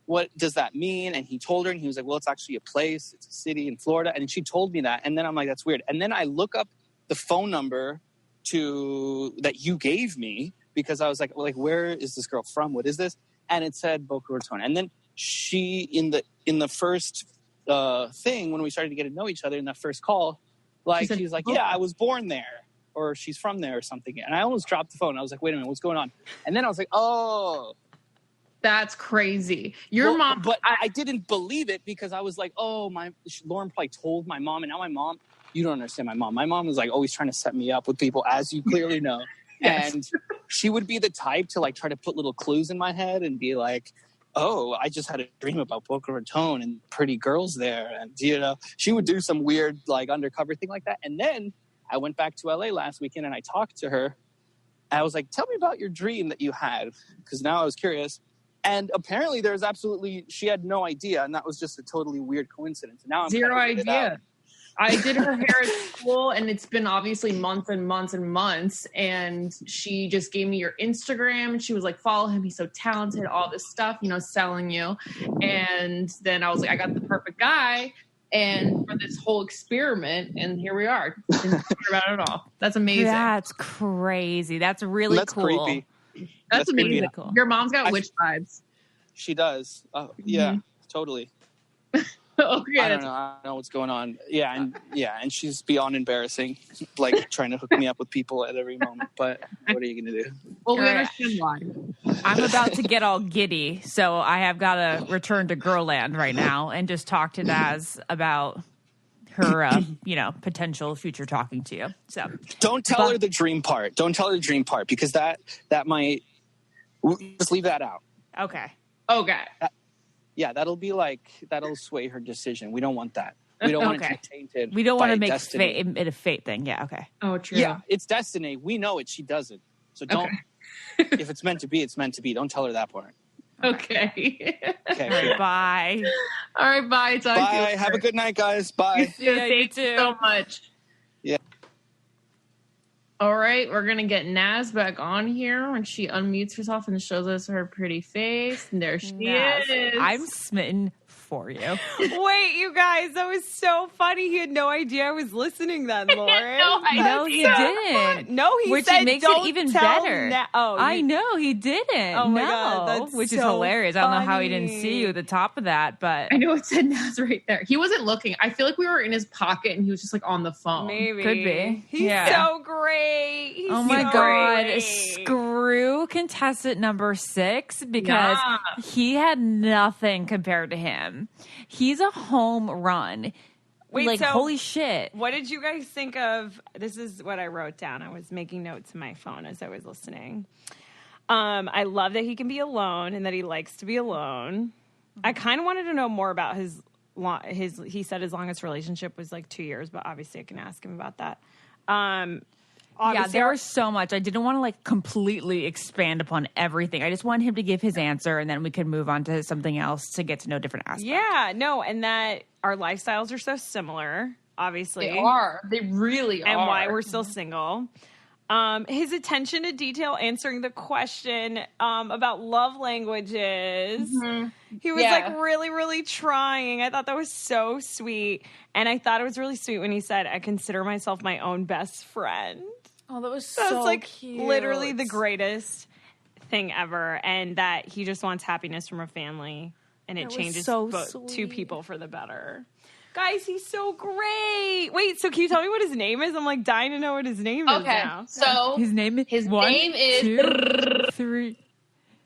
S7: what does that mean? And he told her, and he was like, well, it's actually a place. It's a city in Florida. And she told me that. And then I'm like, that's weird. And then I look up the phone number that you gave me because I was like, where is this girl from? What is this? And it said Boca Raton. And then she, in the first thing, when we started to get to know each other in that first call, like, she's like, yeah, I was born there, or she's from there or something. And I almost dropped the phone. I was like, wait a minute, what's going on? And then I was like, oh.
S4: That's crazy. Your mom.
S7: But I didn't believe it because I was like, oh, Lauren probably told my mom. And now my mom, you don't understand my mom. My mom is like always trying to set me up with people, as you clearly know.
S4: Yes.
S7: And she would be the type to like try to put little clues in my head and be like, oh, I just had a dream about Boca Raton and pretty girls there. And, she would do some weird like undercover thing like that. And then I went back to LA last weekend and I talked to her. And I was like, tell me about your dream that you had. Because now I was curious. And apparently she had no idea. And that was just a totally weird coincidence. And now I'm
S4: Zero
S7: trying to figure it out.
S4: idea. I did her hair at school, and it's been obviously months and months and months. And she just gave me your Instagram. She was like, follow him. He's so talented, all this stuff, selling you. And then I was like, I got the perfect guy. And for this whole experiment, and here we are. Didn't care about it at all. That's amazing.
S2: That's crazy. That's really
S7: That's
S2: cool.
S7: creepy.
S4: That's amazing.
S2: really cool.
S4: Your mom's got witch vibes.
S7: She does. Yeah, totally.
S4: Okay.
S7: I don't know what's going on. Yeah, and she's beyond embarrassing, like trying to hook me up with people at every moment. But what are you gonna do?
S4: Well, we
S2: Right.
S4: understand why.
S2: I'm about to get all giddy, so I have got to return to Girlland right now and just talk to Naz about her, potential future talking to you. So
S7: Don't tell her the dream part. Don't tell her the dream part because that might just leave that out.
S2: okay.
S4: Okay.
S7: Yeah, that'll sway her decision. We don't want that. We don't want it to be tainted.
S2: We don't want to make
S7: destiny.
S2: it a fate thing. Yeah. Okay.
S4: Oh, true.
S7: Yeah, it's destiny. We know it. She doesn't. So don't. If it's meant to be, it's meant to be. Don't tell her that part.
S4: Okay.
S7: Okay.
S2: Bye.
S4: All right, bye. Talk to you
S7: Bye.
S4: later.
S7: Have a good night, guys. Bye.
S2: Yeah, you
S4: Thank you
S2: too.
S4: so much.
S7: Yeah.
S4: All right, we're gonna get Naz back on here when she unmutes herself and shows us her pretty face. And there she
S2: Naz,
S4: is.
S2: I'm smitten for you.
S3: Wait, you guys, that was so funny. He had no idea I was listening then, Lauren.
S2: No, he didn't.
S3: No, he
S2: Which
S3: said
S2: makes
S3: don't
S2: it even
S3: tell
S2: better.
S3: I
S2: know he didn't.
S3: Oh my
S2: no,
S3: God, that's
S2: which is
S3: so
S2: hilarious. I don't know how he didn't
S3: funny.
S2: see you at the top of that, but
S4: I know it said Naz right there. He wasn't looking. I feel like we were in his pocket and he was just like on the phone.
S3: Maybe.
S2: Could be.
S3: He's
S2: Yeah.
S3: so great. He's
S2: oh my
S3: so
S2: God,
S3: great.
S2: screw contestant number 6 because
S4: Yeah.
S2: he had nothing compared to him. He's a home run.
S3: Wait,
S2: like,
S3: so
S2: holy shit.
S3: what did you guys think of? This is what I wrote down. I was making notes in my phone as I was listening. I love that he can be alone and that he likes to be alone. I kind of wanted to know more about his. He said his longest relationship was like 2 years, but obviously I can ask him about that.
S2: Yeah,
S3: Obviously,
S2: there was so much. I didn't want to like completely expand upon everything. I just wanted him to give his answer and then we could move on to something else to get to know different aspects.
S3: Yeah, no, and that our lifestyles are so similar, obviously.
S4: They are. They really are.
S3: And why we're still single. His attention to detail answering the question about love languages. He was like really, really trying. I thought that was so sweet. And I thought it was really sweet when he said, I consider myself my own best friend.
S2: Oh, that was
S3: That's
S2: so
S3: like
S2: cute.
S3: literally the greatest thing ever. And that he just wants happiness from a family. And it
S2: That was
S3: changes
S2: so
S3: two
S2: sweet.
S3: people for the better. Guys, he's so great. Wait, so can you tell me what his name is? I'm like dying to know what his name is
S4: Okay,
S3: now.
S4: so
S2: His name is
S4: His
S2: one,
S4: name is
S2: 2, 3.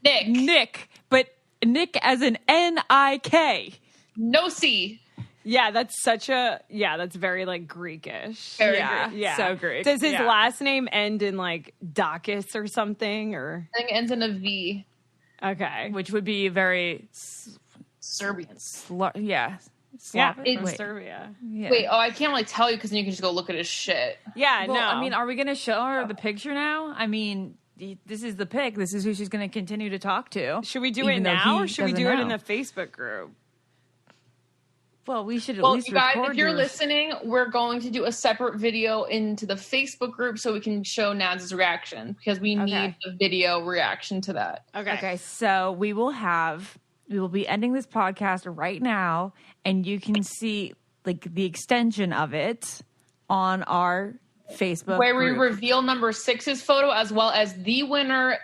S4: Nick.
S2: Nick, but Nick as an N-I-K.
S4: No C.
S3: Yeah, that's that's very like Greekish.
S4: Very
S2: Yeah.
S4: Greek.
S3: Yeah.
S2: So Greek.
S3: Does his
S2: Yeah.
S3: last name end in like Dacus or something or
S4: I think it ends in a V.
S3: okay.
S2: Which would be very,
S4: Serbian.
S2: yeah.
S3: Yeah,
S2: Slavic?
S3: in
S2: Wait,
S3: Serbia.
S2: yeah.
S4: Wait, I can't really tell you because then you can just go look at his shit.
S3: Yeah,
S2: Well,
S3: no.
S2: I mean, are we going to show her the picture now? I mean, this is the pic. This is who she's going to continue to talk to.
S3: should we do it
S2: even though
S3: now
S2: he
S3: or should we
S2: doesn't
S3: do it
S2: know.
S3: in the Facebook group?
S2: Well, we should at
S4: Well,
S2: least
S4: you guys,
S2: record
S4: if you're
S2: yours.
S4: listening, we're going to do a separate video into the Facebook group so we can show Naz's reaction because we need the video reaction to that.
S2: Okay, so we will be ending this podcast right now, and you can see like the extension of it on our Facebook
S4: Where we
S2: group.
S4: reveal number 6's photo as well as the winner,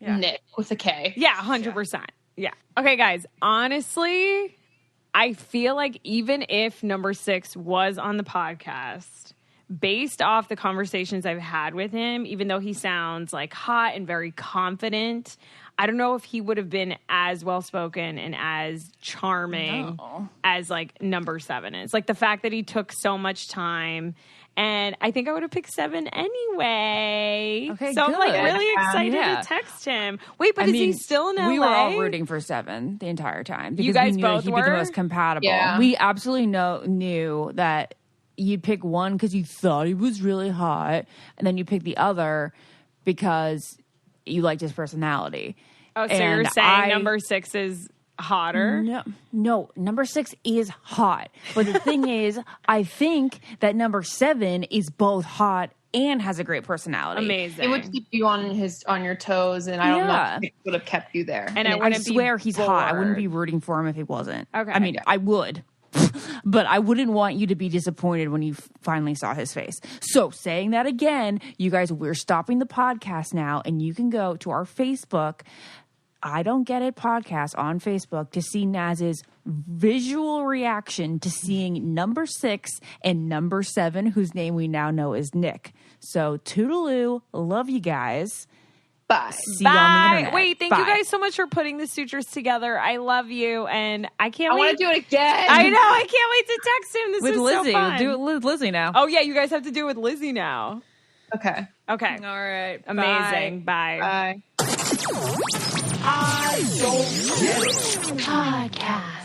S4: Nick with a K.
S3: Yeah, 100%. Yeah. Okay, guys, honestly, I feel like even if number 6 was on the podcast, based off the conversations I've had with him, even though he sounds like hot and very confident, I don't know if he would have been as well-spoken and as charming as like number 7 is. Like the fact that he took so much time. And I think I would have picked 7 anyway.
S2: Okay,
S3: so I'm like
S2: good.
S3: really excited
S2: Yeah.
S3: to text him. Wait, but is he still in LA?
S2: We were all rooting for 7 the entire time because
S3: guys
S2: we knew that
S3: both
S2: he'd be the
S3: were?
S2: most compatible.
S4: Yeah.
S2: We absolutely knew that you'd pick one because you thought he was really hot, and then you pick the other because you liked his personality.
S3: Oh, so
S2: And
S3: you're saying number 6 is hotter?
S2: No, number 6 is hot. But the thing is, I think that number 7 is both hot and has a great personality.
S3: Amazing.
S4: It would keep you on your toes, and I don't know if it would have kept you there.
S3: And I
S2: I
S3: wouldn't be
S2: swear he's hot. I wouldn't be
S3: bored.
S2: rooting for him if he wasn't.
S3: Okay.
S2: I mean, I would. But I wouldn't want you to be disappointed when you finally saw his face. So, saying that again, you guys, we're stopping the podcast now, and you can go to our Facebook, I Don't Get It podcast on Facebook to see Naz's visual reaction to seeing number 6 and number 7, whose name we now know is Nick. So, toodaloo, love you guys.
S4: Bye.
S2: See you on the
S3: Bye.
S2: internet.
S3: Wait, thank you
S2: Bye.
S3: guys so much for putting the Suitress together. I love you, and I can't
S4: I
S3: wait.
S4: want to do it again.
S3: I know. I can't wait to text him. This
S2: With
S3: is
S2: Lizzie.
S3: so fun.
S2: Do it with Lizzie now.
S3: Oh yeah, you guys have to do it with Lizzie now.
S4: Okay.
S3: Okay.
S2: All right.
S3: Amazing. Bye.
S4: Bye.
S1: I don't get it.
S2: Podcast.